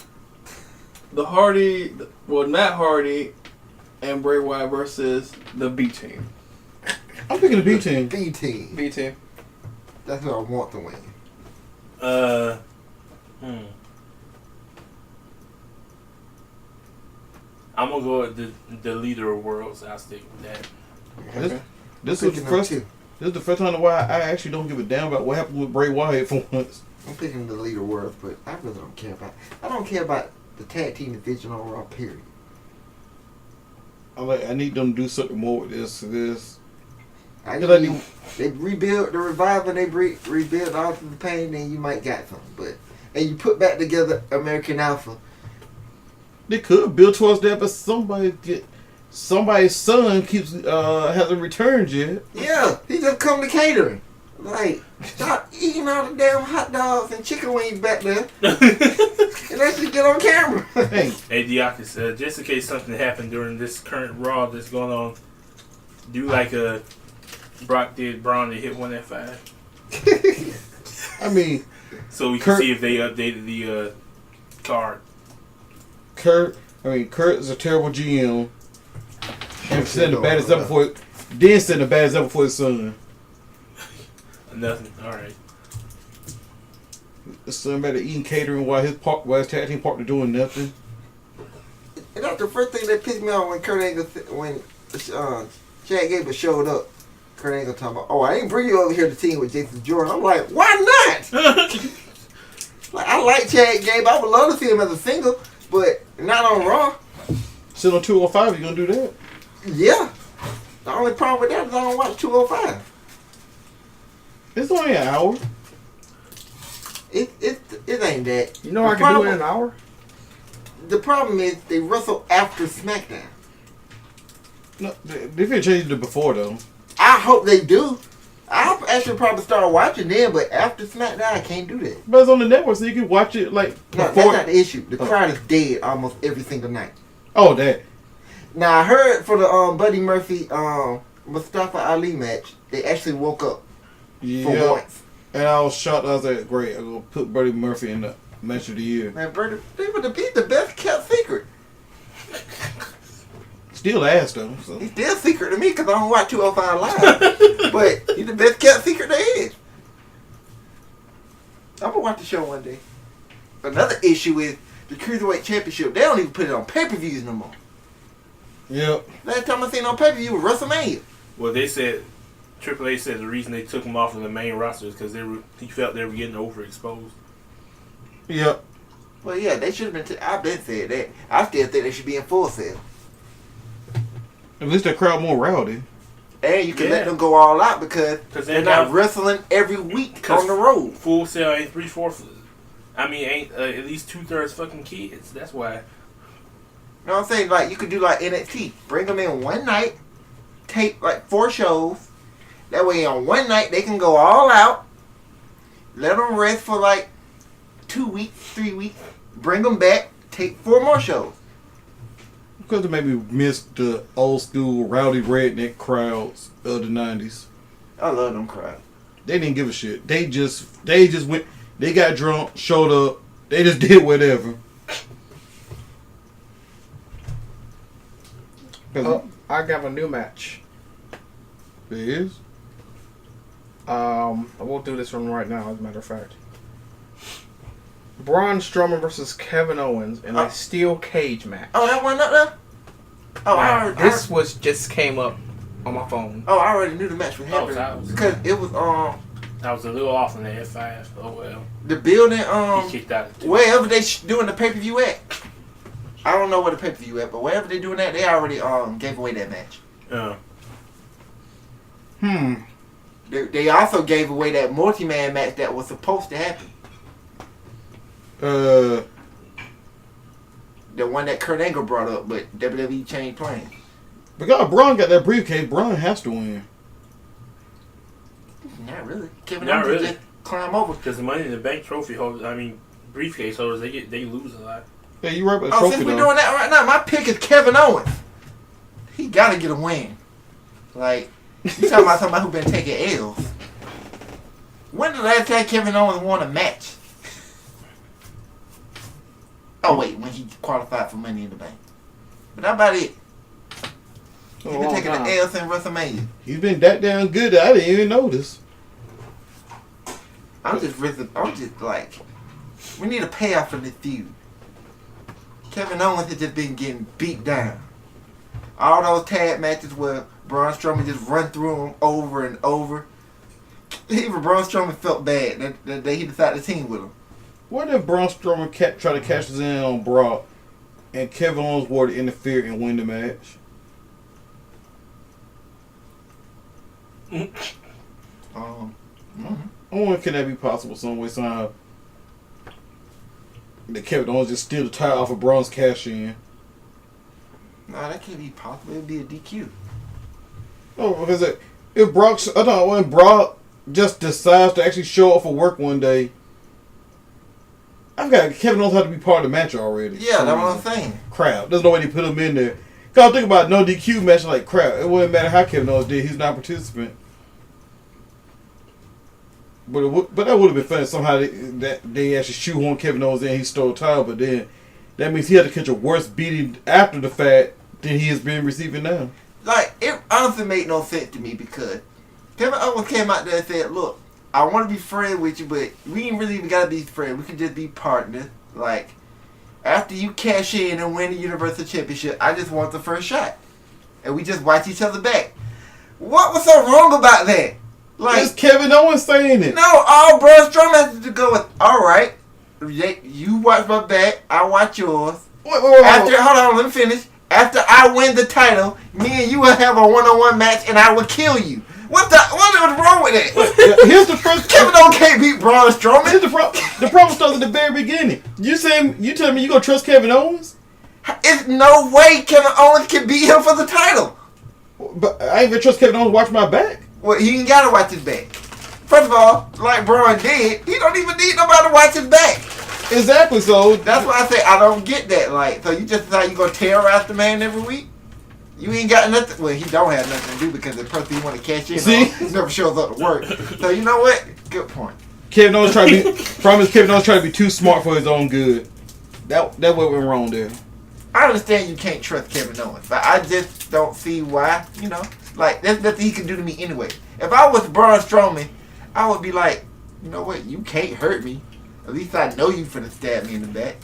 Matt Hardy and Bray Wyatt versus the B Team. I'm picking the B team. B team. B Team. That's what I want to win. I'm gonna go with the leader of worlds. I'll stick with that. Okay. This is the first. This is the first time why I actually don't give a damn about what happened with Bray Wyatt for once. I'm picking the leader world, but I really don't care about. I don't care about the tag team division on Raw. Period. I need them to do something more with this. They rebuild the Revival, and they rebuild all of the pain, then you might got something. And you put back together American Alpha. They could build towards that, but somebody's son hasn't returned yet. Yeah, he just come to catering. Like, stop eating all the damn hot dogs and chicken wings back there, and actually get on camera. Hey, Dieakas, just in case something happened during this current Raw that's going on, do like a Brock did Braun to hit 1 at 5. I mean, so we can see if they updated the card. Kurt is a terrible GM. And setting the bad example for his son. Nothing. All right. His son better eating catering while his tag team partner doing nothing. And that's the first thing that pissed me off when Chad Gable showed up. Kurt Angle talking about, I didn't bring you over here to team with Jason Jordan. I'm like, why not? Like, I like Chad Gable. I would love to see him as a single, but not on Raw. Still on 205, you gonna do that? Yeah. The only problem with that is I don't watch 205. It's only an hour. It ain't that. You know I can do it in an hour? The problem is they wrestle after SmackDown. No, they finna change it to before though. I hope they do. I'll actually probably start watching them, but after SmackDown, I can't do that. But it's on the network, so you can watch it like No, before. that's not the issue. The crowd is dead almost every single night. Oh, that. Now, I heard for the Buddy Murphy Mustafa Ali match, they actually woke up. Yeah. once. And I was shocked. I was like, great. I'm going to put Buddy Murphy in the match of the year. Man, Brady, they would have been the best kept secret. Still ass, though. So. He's still secret to me because I don't watch 205 Live. But he's the best kept secret there is. I'm going to watch the show one day. Another issue is the Cruiserweight Championship. They don't even put it on pay-per-views no more. Yep. Last time I seen it on pay-per-view was WrestleMania. Well, they said Triple H said the reason they took him off of the main roster is because he felt they were getting overexposed. Yep. Well, yeah, they should have been. I've been said that. I still think they should be in Full Sail. At least the crowd more rowdy. And you can let them go all out because they're not wrestling every week on the road. Full Sail ain't 3/4. I mean, ain't at least 2/3 fucking kids. That's why. You know what I'm saying? Like, you could do like NXT. Bring them in one night, tape like 4 shows. That way on one night they can go all out. Let them rest for like 2 weeks, 3 weeks. Bring them back, take 4 more shows. Because they maybe missed the old school rowdy redneck crowds of the 90s. I love them crowds. They didn't give a shit. They just went, they got drunk, showed up, they just did whatever. Oh, I got a new match. There is? I won't do this one right now, as a matter of fact. Braun Strowman versus Kevin Owens in a steel cage match. Oh, that one up there? Oh, Man, this just came up on my phone. Oh, I already knew the match was happening. Because it was, I was a little off on the F5. Oh, well. the building, He kicked out. wherever they doing the pay-per-view at. I don't know where the pay-per-view at, but wherever they doing that, they already gave away that match. They also gave away that multi-man match that was supposed to happen. The one that Kurt Angle brought up, but WWE changed plans. Because Braun got that briefcase, Braun has to win. Not really. Kevin Not Owens really. just climb over. Because the Money in the Bank trophy holders, briefcase holders, they lose a lot. Yeah, you right about the Oh, trophy since we're though. doing that right now, my pick is Kevin Owens. He gotta get a win. Like, you talking about who been taking L's. When the last time Kevin Owens won a match? Oh wait, when he qualified for Money in the Bank. But how about it? He's been taking the L since WrestleMania. He's been that damn good that I didn't even notice. I'm just like, we need a payoff for this feud. Kevin Owens has just been getting beat down. All those tag matches where Braun Strowman just run through him over and over. Even Braun Strowman felt bad that he decided to team with him. What if Braun Strowman try to cash his in on Brock and Kevin Owens were to interfere and win the match? I wonder can that be possible some way, somehow? That Kevin Owens just steal the title off of Braun's cash in. No, that can't be possible. It'd be a DQ. No, because when Brock just decides to actually show up for work one day, I've got Kevin Owens have to be part of the match already. Yeah, that's what I'm saying. Crap. There's no way to put him in there. Cause I think about no DQ match like crap. It wouldn't matter how Kevin Owens did. He's not a participant. But that would have been funny somehow that they actually shoehorn Kevin Owens in. He stole the title, but then that means he had to catch a worse beating after the fact than he has been receiving now. Like, it honestly made no sense to me because Kevin Owens came out there and said, look, I want to be friends with you, but we ain't really even got to be friends. We can just be partners. Like, after you cash in and win the Universal Championship, I just want the first shot. And we just watch each other back. What was so wrong about that? Like, it's Kevin Owens saying it. No, all Braun Strowman has to go with, all right, you watch my back, I watch yours. Wait. After, hold on, let me finish. After I win the title, me and you will have a one-on-one match, and I will kill you. What was wrong with that? Here's the first. Kevin Owens can't beat Braun Strowman. Here's the problem starts at the very beginning. You telling me you gonna trust Kevin Owens? There's no way Kevin Owens can beat him for the title. But I ain't gonna trust Kevin Owens to watch my back. Well, he ain't gotta watch his back. First of all, like Braun did, he don't even need nobody to watch his back. Exactly. So that's why I say I don't get that. Like, so you just decide you gonna terrorize the man every week? You ain't got nothing. Well, he don't have nothing to do because the person he want to cash in See? on, he never shows up to work. So you know what? Good point. Kevin Owens trying to be. Promise Kevin Owens trying to be too smart for his own good. That what went wrong there. I understand you can't trust Kevin Owens, but I just don't see why. You know, like there's nothing he can do to me anyway. If I was Braun Strowman, I would be like, you know what? You can't hurt me. At least I know you finna stab me in the back.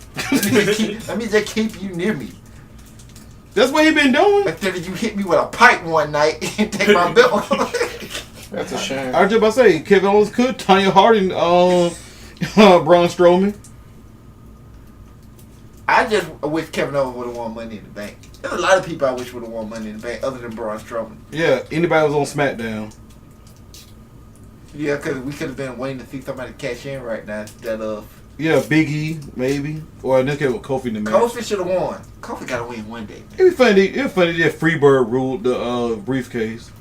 Let me just keep you near me. That's what he been doing. Instead of you hit me with a pipe one night and take my belt. That's a shame. I was just about to say Kevin Owens could Tanya Harding, Braun Strowman. I just wish Kevin Owens would have won Money in the Bank. There's a lot of people I wish would have won Money in the Bank other than Braun Strowman. Yeah, anybody was on SmackDown. Yeah, because we could have been waiting to see somebody cash in right now instead of... Yeah, Big E, maybe. Or in this case with Kofi in the match. Kofi should have won. Kofi got to win one day, man. It'd be funny if Freebird ruled the briefcase.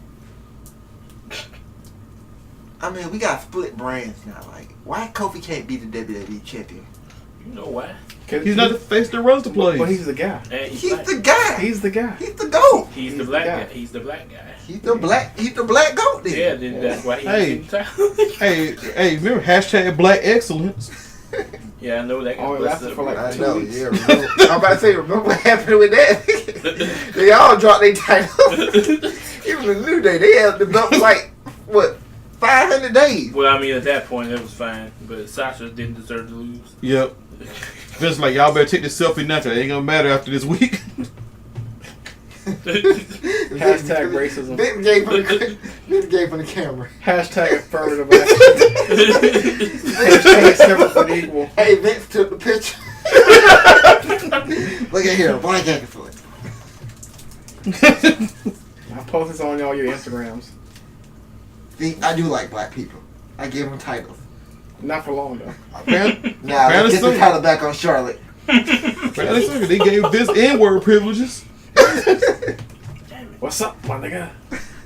I mean, we got split brands now. Like, why Kofi can't be the WWE champion? You know why? He's not the face that runs the place. But he's the guy. And He's black. the guy. He's the guy. He's the GOAT. He's the black guy. He's the black guy. He's the black GOAT then. Yeah, then that's why he's Hey. in town. Hey, remember hashtag Black Excellence? Yeah, I know that. Oh, it lasted for like I 2 know, weeks. yeah. Remember, I'm about to say, remember what happened with that? They all dropped their title. Even the New Day, they had the belt for like, what, 500 days? Well, I mean, at that point, it was fine. But Sasha didn't deserve to lose. Yep. Vince like, y'all better take this selfie now, 'cause it ain't gonna matter after this week. Hashtag racism. Vince gave from the camera. Hashtag affirmative action. Hashtag separate but equal. Hey, Vince took the picture. Look at here, black excellence. I'll post this on all your Instagrams. See, I do like black people. I give them titles. Not for long though. Now, let's get the title back on Charlotte. They gave Vince N-word privileges. What's up, my nigga?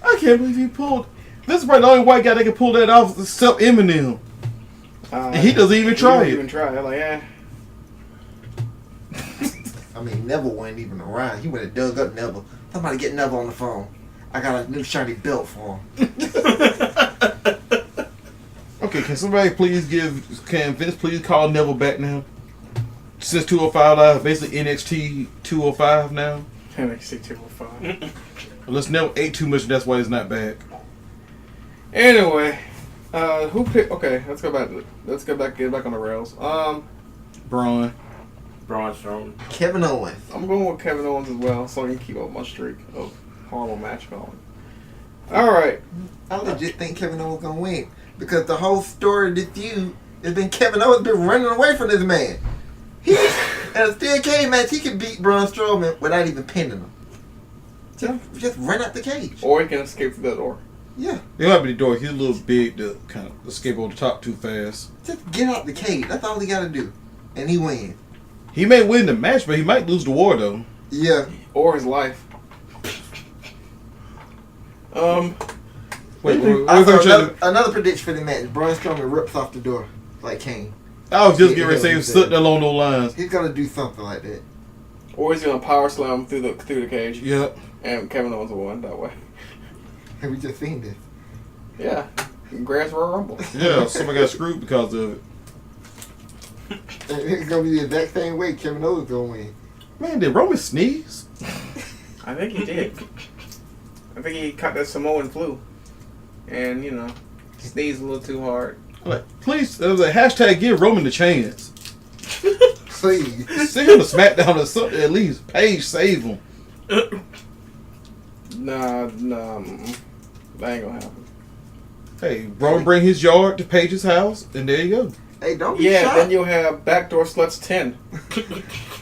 I can't believe he pulled. This is probably the only white guy that can pull that off except Eminem. And he doesn't even try it. Even try it. Like, eh. I mean, Neville wasn't even around. He went and dug up Neville. Somebody get Neville on the phone. I got a new shiny belt for him. Okay, can somebody please can Vince please call Neville back now? Since 205 Live, basically NXT 205 now. NXT 205. Unless Neville ate too much, that's why he's not back. Anyway, who picked? Okay, let's go back. Get back on the rails. Braun. Braun Strowman. Kevin Owens. I'm going with Kevin Owens as well, so I can keep up my streak of horrible match calling. All right. I legit think Kevin Owens gonna win because the whole story of this feud has been Kevin Owens been running away from this man. He in a steel cage match, he can beat Braun Strowman without even pinning him. Just run out the cage. Or he can escape through that door. Yeah. It might be the door. He's a little big to kind of escape over the top too fast. Just get out the cage. That's all he gotta do, and he wins. He may win the match, but he might lose the war though. Yeah. Or his life. Wait, another prediction for the match. Braun Strowman rips off the door like Kane. I was just getting ready to say something along those lines. He's gonna do something like that. Or he's gonna power slam through the cage. Yep. And Kevin Owens will win that way. Have we just seen this? Yeah. Grand Royal Rumble. Yeah, somebody got screwed because of it. And it's gonna be the exact same way Kevin Owens gonna win. Man, did Roman sneeze? I think he did. I think he caught that Samoan flu. And, sneezed a little too hard. Like, please, there was a hashtag give Roman the chance. Please. Send him to SmackDown or something at least. Paige, save him. Nah, that ain't gonna happen. Hey, Roman bring his yard to Paige's house, and there you go. Hey, don't be Yeah, shocked. then you'll have Backdoor Sluts 10.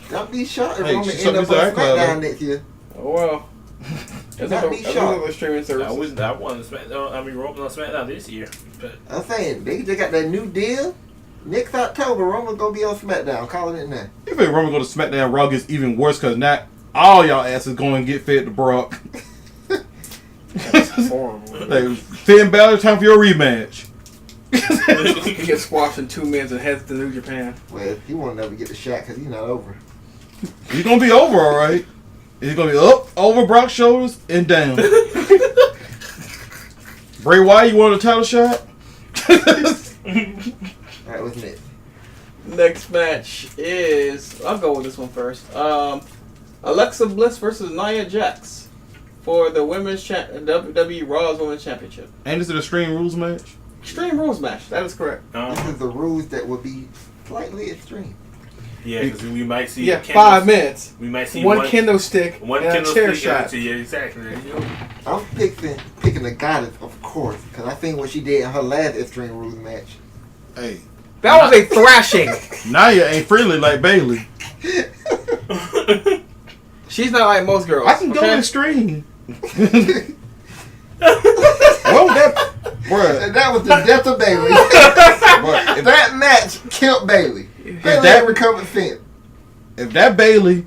Don't be shocked if Hey, Roman she end up on sucked his iCloud, SmackDown next year. Oh, well. That's Not be shocked. another streaming I service. wanted SmackDown. I mean, Roman on SmackDown this year. But I'm saying, they just got that new deal. Next October, Roman's gonna be on SmackDown. Call it in there. You think Roman go to SmackDown Raw gets even worse because not all y'all asses going to get fed to Brock. That's horrible. Like, Finn Balor, time for your rematch. He gets squashed in 2 minutes and heads to New Japan. Well, he won't never get the shot because he's not over. He's going to be over, all right. He's going to be up, over Brock's shoulders and down. Bray Wyatt, you want a title shot? That was it. Next match is... I'll go with this one first. Alexa Bliss versus Nia Jax for the women's WWE Raw's Women's Championship. And this is an Extreme Rules match? Extreme Rules match. That is correct. This is the rules that would be slightly extreme. Yeah, because we might see. Yeah, 5 minutes. We might see one kendo stick one and kendo a chair stick shot. Yeah, exactly. There you go. I'm picking the goddess, of course, because I think what she did in her last Extreme Rules match. Hey. That was a thrashing. Nia ain't friendly like Bailey. She's not like most girls. I can go extreme. Well, that was the death of Bailey. That match killed Bailey. Bailey ain't recovered since. If that Bailey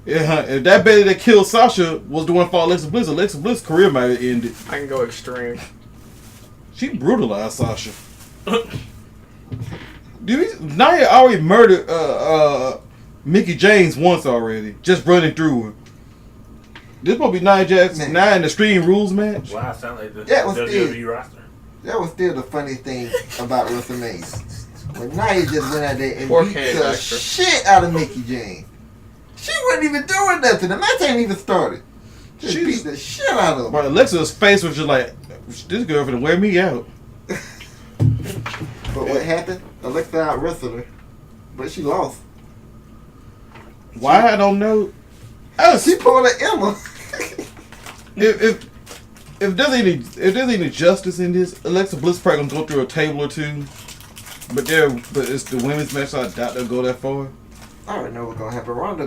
that killed Sasha was the one for Alexa Bliss' career might have ended. I can go extreme. She brutalized Sasha. Nia already murdered Mickie James once already, just running through her. This will be Nia Jax now in the Extreme Rules match. Wow, sound like the WWE roster. That was still the funny thing about WrestleMania. When Nia just went out there and beat the shit out of Mickie James. She wasn't even doing nothing. The match ain't even started. She beat the shit out of her. But Alexa's face was just like, this girl finna wear me out. But what happened? Alexa out wrestled her, but she lost. Why? I don't know. She pulled an Emma. If there's any justice in this, Alexa Bliss probably gonna go through a table or two. But it's the women's match, so I doubt they'll go that far. I already know what's gonna happen. Ronda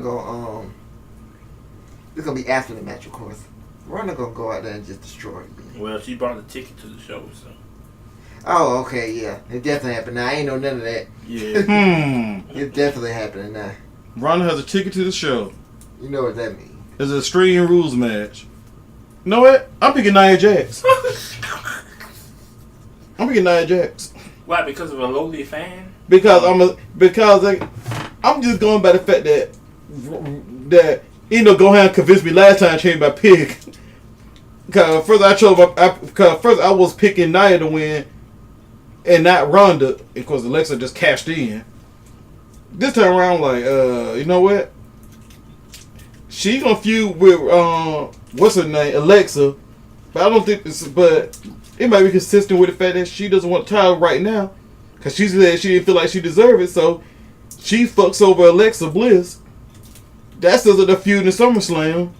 it's gonna be after the match, of course. Ronda gonna go out there and just destroy it. Well, she bought the ticket to the show, so. Oh, okay, yeah. It definitely happened now. I ain't know none of that. Yeah. It's definitely happening now. Ronda has a ticket to the show. You know what that means. It's an Extreme Rules match. You know what? I'm picking Nia Jax. I'm picking Nia Jax. Why? Because of a lowly fan? Because I'm just going by the fact that GoHAM convinced me last time I changed my pick. Because first I was picking Nia to win and not Ronda. Of course, Alexa just cashed in. This time around, I'm like, you know what? She gonna feud with what's her name, Alexa. But I don't think but it might be consistent with the fact that she doesn't want the title right now. Because she said she didn't feel like she deserved it, so she fucks over Alexa Bliss. That says the feud in SummerSlam.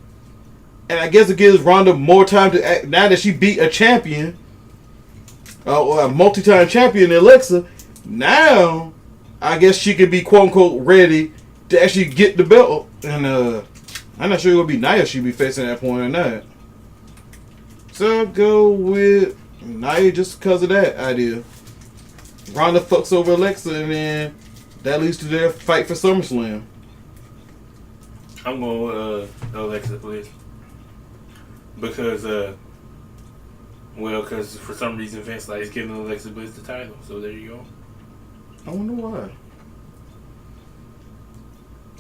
And I guess it gives Ronda more time to act, now that she beat a champion, a multi-time champion, Alexa. Now, I guess she could be quote-unquote ready to actually get the belt. And I'm not sure it would be Nia she'd be facing at that point or not. So I'll go with Nia just because of that idea. Ronda fucks over Alexa, and then that leads to their fight for SummerSlam. I'm going with Alexa Bliss. Because for some reason Vince likes giving Alexa Bliss the title. So there you go. I wonder why.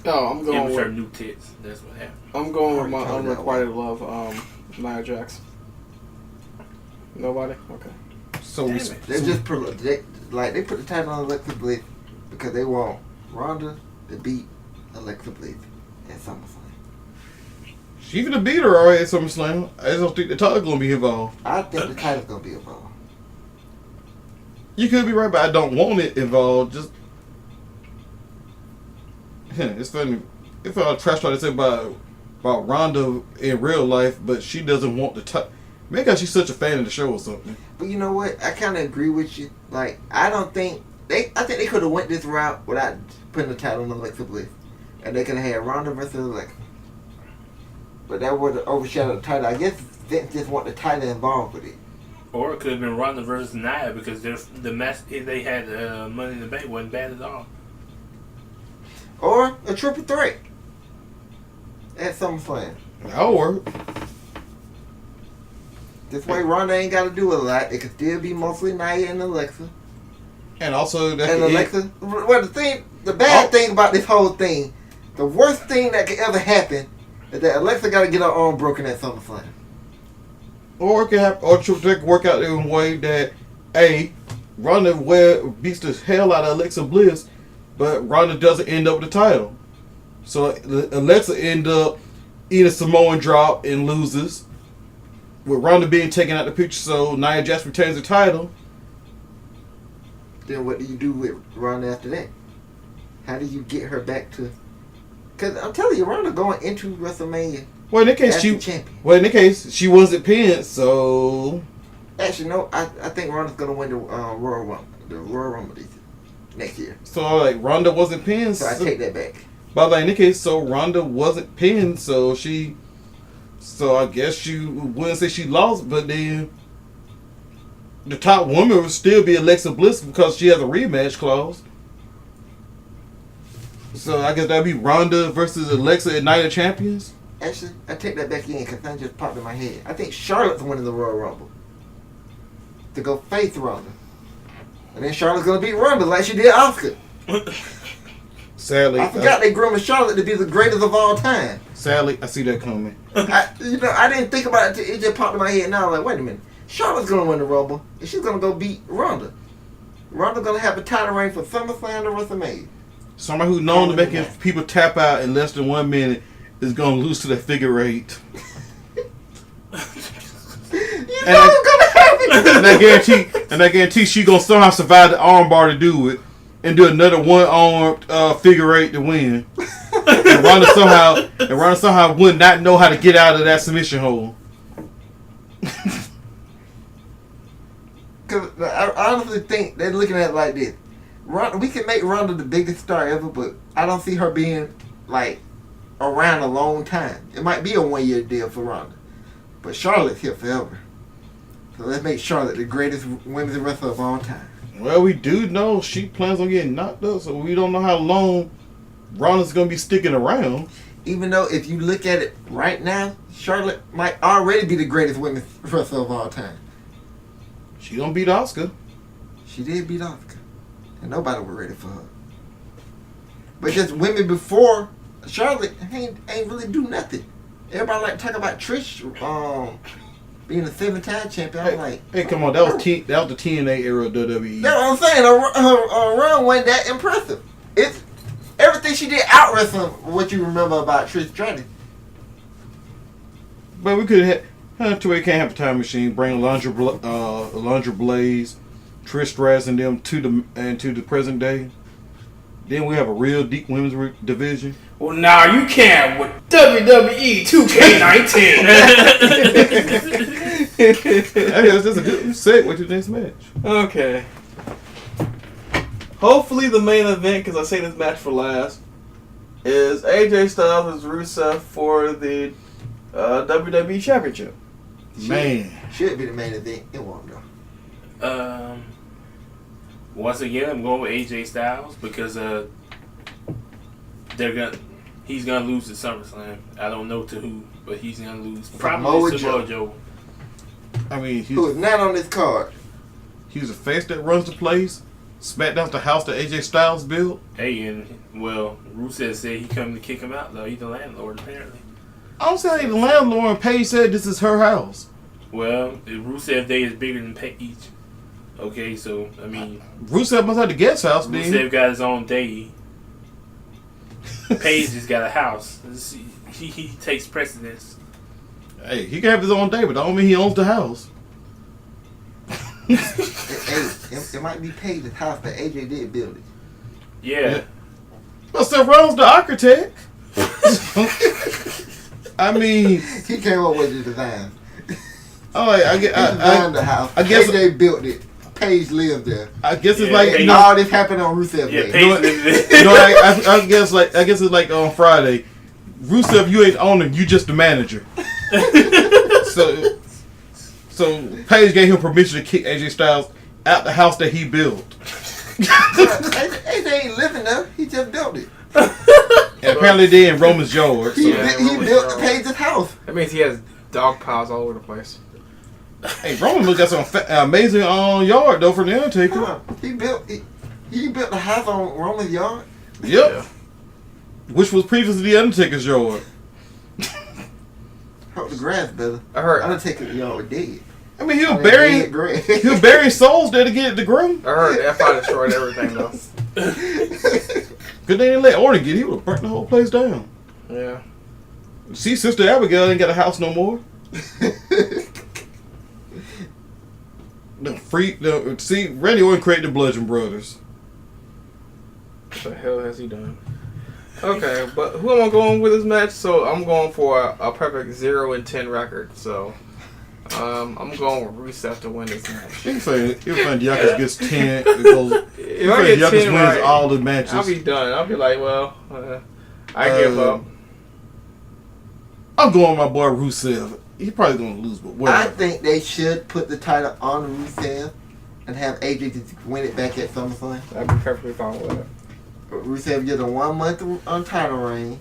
Oh, I'm going with her new tits. That's what happened. I'm going with my unrequited love, Nia Jax. Nobody? Okay. So they just put the title on Alexa Bliss because they want Ronda to beat Alexa Bliss at SummerSlam. She gonna beat her already at SummerSlam. I just don't think the title's gonna be involved. I think the title's gonna be involved. You could be right, but I don't want it involved. Just it's funny. If I trash talk to say about Ronda in real life, but she doesn't want the title. Maybe because she's such a fan of the show or something. But you know what? I kind of agree with you. Like, I think they could have went this route without putting the title on Alexa Bliss, and they could have had Ronda versus Alexa. But that would have overshadowed the title. I guess Vince just want the title involved with it. Or it could have been Ronda versus Nia because the match they had Money in the Bank wasn't bad at all. Or a triple threat at SummerSlam. That'll work. This way Ronda ain't got to do a lot. It could still be mostly Nia and Alexa. And also that and Alexa. Well, the bad thing about this whole thing, the worst thing that could ever happen That Alexa got to get her arm broken at SummerSlam. Or it can happen, or they can work out in a way that Ronda beats the hell out of Alexa Bliss, but Ronda doesn't end up with the title. So Alexa end up eating a Samoan drop and loses, with Ronda being taken out the picture. So Nia Jax retains the title. Then what do you do with Ronda after that? How do you get her back to? Because I'm telling you, Ronda going into WrestleMania. Well, in that case, she wasn't pinned, so. Actually, no. I think Ronda's gonna win the Royal Rumble next year. So like Ronda wasn't pinned. So I take that back. But like in that case, so Ronda wasn't pinned, so she. So I guess you wouldn't say she lost, but then the top woman would still be Alexa Bliss because she has a rematch clause. So I guess that'd be Ronda versus Alexa at Night of Champions. Actually, I take that back in because that just popped in my head. I think Charlotte's winning the Royal Rumble to go face Ronda, and then Charlotte's gonna beat Ronda like she did Asuka. Sadly, I forgot they groomed Charlotte to be the greatest of all time. Sadly, I see that coming. I didn't think about it until it just popped in my head. Now I'm like, wait a minute, Charlotte's gonna win the Rumble, and she's gonna go beat Ronda. Ronda's gonna have a title reign for SummerSlam to WrestleMania. Somebody who's known to making people tap out in less than 1 minute is gonna lose to that figure eight. It's gonna happen. And I guarantee she gonna somehow survive the armbar to do it, and do another one-armed figure eight to win. and Ronda somehow would not know how to get out of that submission hole. Because I honestly think they're looking at it like this. We can make Ronda the biggest star ever, but I don't see her being like around a long time. It might be a 1-year deal for Ronda, but Charlotte's here forever. So let's make Charlotte the greatest women's wrestler of all time. Well, we do know she plans on getting knocked up, so we don't know how long Ronda's gonna be sticking around. Even though if you look at it right now, Charlotte might already be the greatest women's wrestler of all time. She gonna beat Asuka. She did beat Asuka, and nobody was ready for her. But just women before Charlotte ain't really do nothing. Everybody like talk about Trish being a 7-time champion. I'm like, hey, come on, that was the TNA era of WWE. That's what I'm saying. Her run wasn't that impressive. It's everything she did out wrestling. What you remember about Trish Stratus? But we could have to where you can't have a time machine. Bring Alundra Blaze, Trish Stratus, and them to the present day. Then we have a real deep women's division. Well, now you can with WWE 2K19. That's a good segue to the next match. Okay. Hopefully the main event, because I say this match for last, is AJ Styles vs. Rusev for the WWE Championship. Man. Should be the main event. It won't though. Once again, I'm going with AJ Styles because he's gonna lose to SummerSlam. I don't know to who, but he's gonna lose. Probably Samoa Joe. I mean, who is not on this card? He's a face that runs the place. SmackDown's the house that AJ Styles built. Hey, and Rusev said he come to kick him out though. He's the landlord apparently. I don't say the landlord. And Paige said this is her house. Well, the Rusev Day is bigger than Paige. Okay, so I mean, Rusev must have the guest house. Rusev got his own day. Paige has got a house. He takes precedence. Hey, he can have his own day, but that don't mean he owns the house. It might be Paige's house, but AJ did build it. Yeah. Well, Seth Rollins the architect. I mean, he came up with the design. I designed the house. I guess AJ built it. Paige lived there. I guess it's like all this happened on Rusev Day. I guess it's like on Friday. Rusev, you ain't owner, you just the manager. So Paige gave him permission to kick AJ Styles out the house that he built. AJ ain't living there. He just built it. And apparently they in Roman's yard. He built Paige's house. That means he has dog piles all over the place. Hey, Roman got some amazing yard though for the Undertaker. He built the house on Roman's yard. Yep. Yeah. Which was previously the Undertaker's yard. the grass better. I heard. Undertaker, y'all dead. I mean, he'll Dead bury grass. he'll bury souls there to get the groom. I heard F5 destroyed everything though. Good they didn't let Orton get it. He would have burnt the whole place down. Yeah. See, Sister Abigail ain't got a house no more. See, Randy Orton created the Bludgeon Brothers. What the hell has he done? Okay, but who am I going with this match? So I'm going for a perfect 0-10 record. So I'm going with Rusev to win this match. If Dieakas gets 10, it goes. If I get 10 wins right, all the matches. I'll be done. I'll be like, well, I give up. I'm going with my boy Rusev. He's probably going to lose, but whatever. I think they should put the title on Rusev and have AJ to win it back at SummerSlam. I'd be perfectly fine with that. Rusev gets a 1 month on title reign.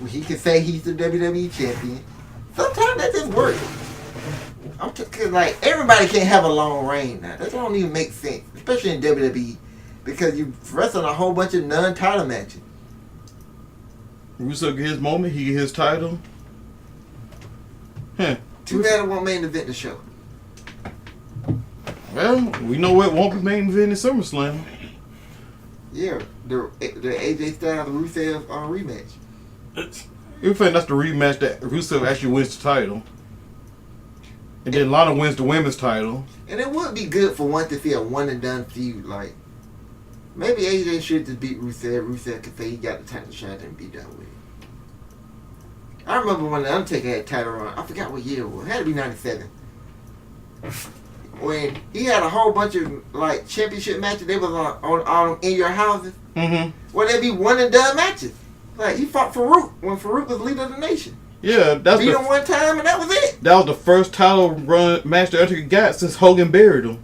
He can say he's the WWE champion. Sometimes that just works. Cause like everybody can't have a long reign now. That don't even make sense, especially in WWE, because you wrestle a whole bunch of non-title matches. Rusev get his moment. He get his title. Too bad it won't main event the show. Well, we know what won't be main event in SummerSlam. Yeah, the AJ Styles Rusev rematch. You think that's the rematch that Rusev actually wins the title, and then Lana wins the women's title. And it would be good for one to see a one and done feud. Like maybe AJ should just beat Rusev. Rusev could say he got the title shot and be done with it. I remember when the Undertaker had title run. I forgot what year it was. It had to be '97. When he had a whole bunch of like championship matches, they was on in your houses. Mm-hmm. Well, they'd be one and done matches. Like he fought Farouk when Farouk was leader of the nation. Yeah, Beat him one time and that was it. That was the first title run match the Undertaker got since Hogan buried him.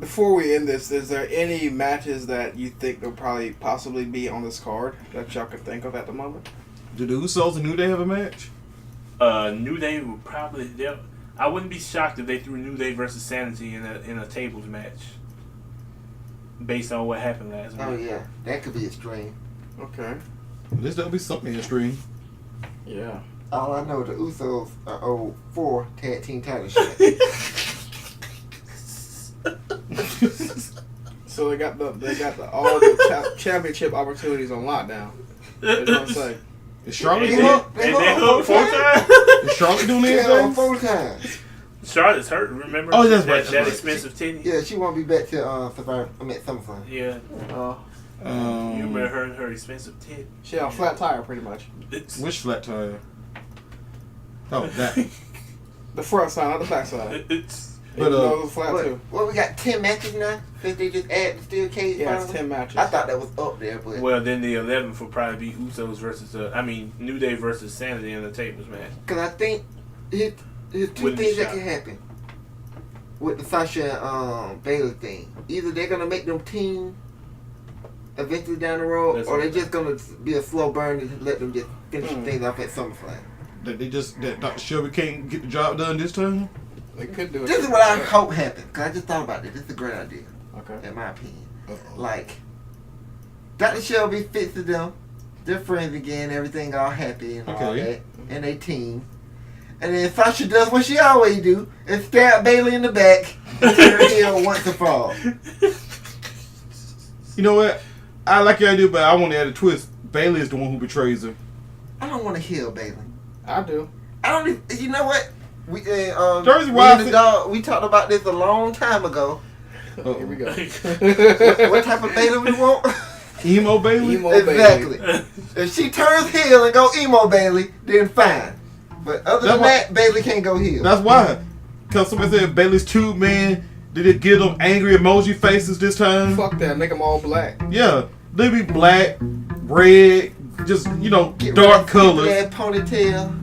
Before we end this, is there any matches that you think will probably possibly be on this card that y'all could think of at the moment? Do the Usos and New Day have a match? New Day would probably. I wouldn't be shocked if they threw New Day versus Sanity in a tables match, based on what happened last week. Oh yeah, that could be a stream. Okay. At least that'll be something extreme. Yeah. All I know, the Usos are owed 4 tag team title shots. So they got all the championship opportunities on lockdown. That's what I'm saying. Is Charlotte They doing it? hooked 4 times. Is Charlotte doing Yeah, anything? 4 times. Charlotte's hurt. Remember? Oh, that's right, That that's right. expensive titty. Yeah, she won't be back till SummerSlam. Yeah. You remember her expensive titty? She on a flat tire, pretty much. Which flat tire? Oh, that. The front side, not the back side. But, It was flat too. Well, we got 10 matches now since they just added the steel cage. Yeah, it's finally? 10 matches. I thought that was up there, but Well, then the 11th will probably be Usos versus New Day versus Sanity in the tables match. because I think here's 2 Wouldn't be things that shocked. can happen with the Sasha and Baylor thing. Either they're gonna make them team eventually down the road, That's or they're right. just gonna be a slow burn and let them just finish things off at SummerSlam. That Dr. Shelby can't get the job done this time? They could do it. This is what I hope happens, because I just thought about this. This is a great idea, Okay. in my opinion. Uh-oh. Like, Dr. Shelby fixes them. They're friends again, everything all happy and all Okay. that. And they team. And then Sasha does what she always do and stab Bayley in the back and turn her heel once and for all. You know what? I like your idea, but I want to add a twist. Bailey is the one who betrays her. I don't want to heal Bayley. I do. I don't even, you know what? We Jersey me Wild and the dog, we talked about this a long time ago. Uh-oh. Here we go. What type of Bayley we want? Emo Bailey? Emo Exactly. Bailey. If she turns heel and go emo Bayley, then fine. But other than that, Bayley can't go heel. That's why. Because somebody said Bailey's tube man. Did it give them angry emoji faces this time? Fuck that. Make them all black. Yeah. They be black, red, just, Get dark rid of colors. that ponytail.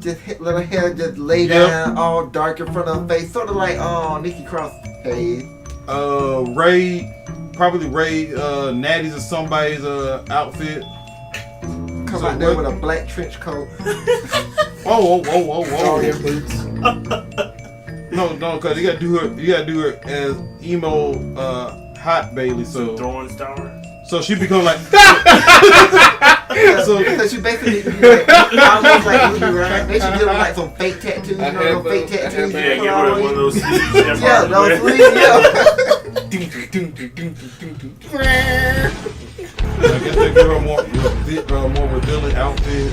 Just let her hair just lay down all dark in front of her face. Sort of like Nikki Cross face. Probably Ray Natty's or somebody's outfit. Come So out there what- with a black trench coat. Whoa. All their boots. No, because you gotta do her as emo hot Bailey, so Throwing stars. she become like So because you basically need to be like, almost like Ruby Ryan. They should give them like some fake tattoos. You know, those fake tattoos. Yeah, get rid of one of those sleeves. Yeah, those sleeves. Yeah. I guess they give her more revealing outfit.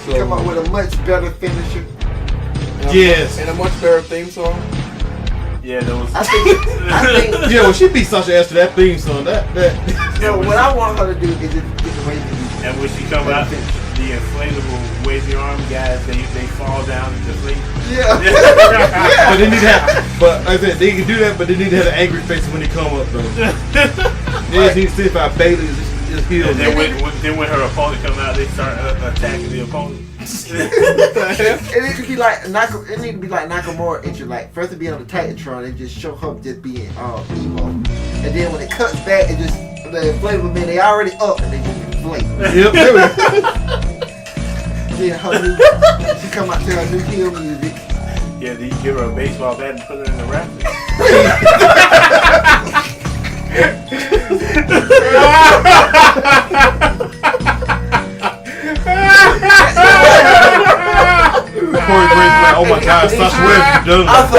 So, Come up with a much better finisher. Yes. And a much better theme song. Yeah, that was. I think. Yeah, well, she beat Sasha ass to that theme song. That. So what I want her to do is just get the way And when she come out, the inflatable wavy arm guys, they fall down and deflate. Yeah. But they need to have. But like I said, they can do that, but they need to have an angry face when they come up, though. They just need to see if our Bailey is healed. And then when her opponent come out, they start attacking the opponent. It need to be like Nakamura entry. Like first to be on the Titantron and just show her just being emo, and then when it cuts back, it just the inflatable man they already up and they just inflate. Yep, there we go. Then her new, she come out to her new heel music. Yeah, then you give her a baseball bat and put her in the rafters. Corey Grace like, oh my God, Sasha Webb done. Also,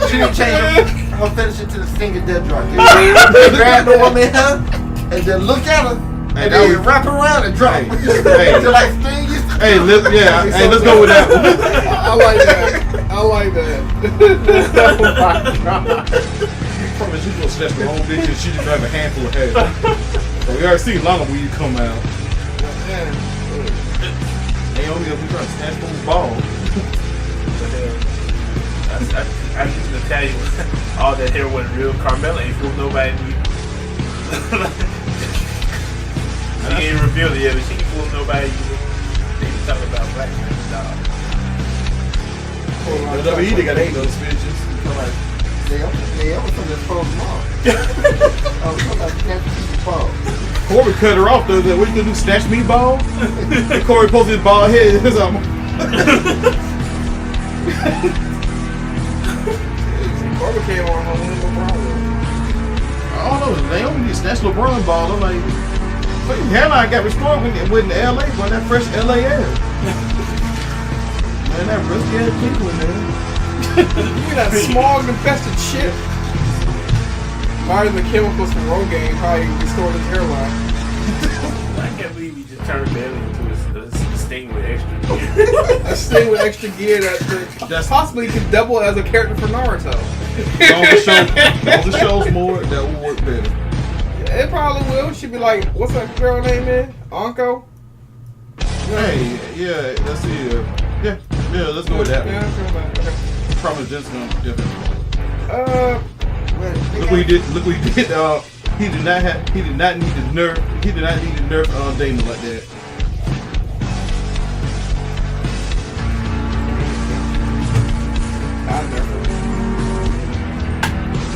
she didn't change her finisher to the finger dead drop. They grab the woman hand and then look at her and then wrap around and drop. Hey. Like Sting used to Hey, do. let's go with that one. I like that. I like that. Oh my God. Probably she's gonna snatch the whole bitch and she just have a handful of hair. So we already seen Lana when you come out. Naomi will be trying to snatch those balls. I used to tell you all that hair wasn't real. Carmela ain't fooled nobody. She ain't revealed it yet, but she ain't fooled nobody. They can talk about black man's dog. WWE, they got 8 of those bitches. They almost from this phone tomorrow. Oh, somebody snatched the ball. Corbin cut her off though. What you gonna do? Snatch me ball? And Corey posted his bald head. His Corbin came on with LeBron. I don't know. Naomi need to snatch LeBron ball. I'm like, but your hairline got restored when in LA, but that fresh LA air. Man, that rusty ass people in there. Look at that smog infested shit. Minus the chemicals from Rogaine probably restored his hairline. I can't believe he just turned Bailey into a Sting with extra gear. A Sting with extra gear that possibly could double as a character for Naruto. All the shows more, that will work better. It probably will. She'd be like, what's that girl name in? Anko? Hey, yeah, let's see. Yeah, let's go with that Yeah, one. let's go with that. Okay. Probably just gonna different. Look what he did. Look what he did. He did not need to nerf. He did not need to nerf Dana like that.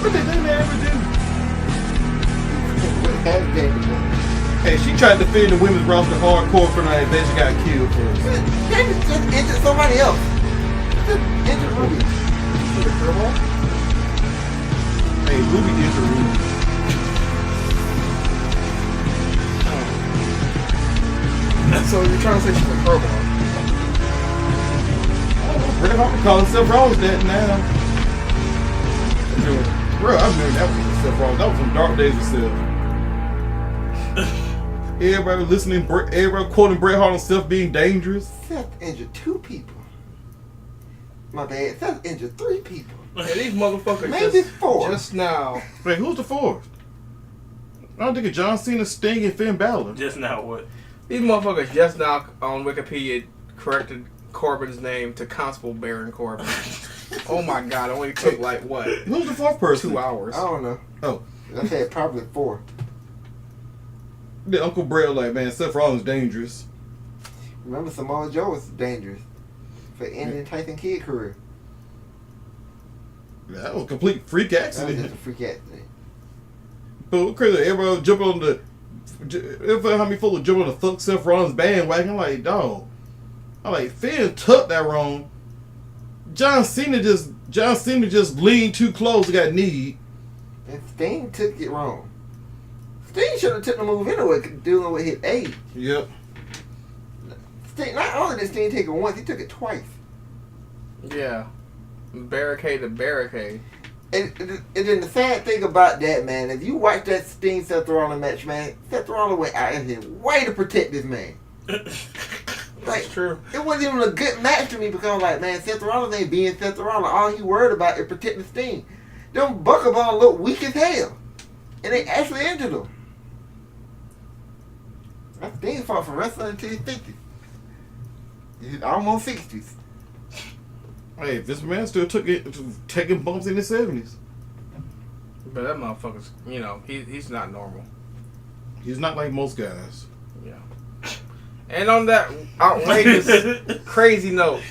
What did Dana ever do? Hey, she tried to defend the women's roster hardcore for night, and then she got killed for it. Just injured somebody else. Just injured Ruby. Hey, Ruby injured Ruby. So you're trying to say she's a curveball? Bret Hart calling Seth Rollins that now. Bro, I remember that was Seth Rollins. That was some dark days of Seth. Everybody listening, everybody quoting Bret Hart on Seth being dangerous. Seth injured 2 people. My bad. Seth injured 3 people. Yeah, these motherfuckers Maybe 4. just now. Wait, who's the 4th? I don't think it's John Cena, Sting, and Finn Balor. Just now what? These motherfuckers just now on Wikipedia corrected Corbin's name to Constable Baron Corbin. Oh my God! It only took like what? Who's the 4th person? 2 hours. I don't know. Oh. I said probably 4. The Uncle Bret was like, man, Seth Rollins dangerous. Remember, Samoa Joe was dangerous for ending Tyson Kidd career. That was a complete freak That was just accident. a freak accident. But crazy, everybody jumping on the. How many folks jumping on the fuck Seth Rollins bandwagon? I'm like, dog. I'm like, Finn took that wrong. John Cena just leaned too close and got kneed. And Sting took it wrong. Sting should have took the move anyway, dealing with his age. Yep. Sting, not only did Sting take it once, he took it twice. Yeah. Barricade to barricade. And then the sad thing about that, man, if you watch that Sting Seth Rollins match, man, Seth Rollins went out of his way to protect this man. Like, That's true. It wasn't even a good match to me because I'm like, man, Seth Rollins ain't being Seth Rollins. All he worried about is protecting Sting. Them buckaballs look weak as hell. And they actually injured him. That Sting fought for wrestling until he's 50. He's almost 60s. Hey, this man still taking bumps in his 70s. But that motherfucker's, you know, he's not normal. He's not like most guys. Yeah. And on that outrageous, crazy note,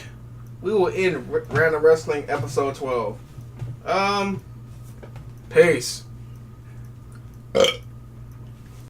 we will end Random Wrestling episode 12. Peace.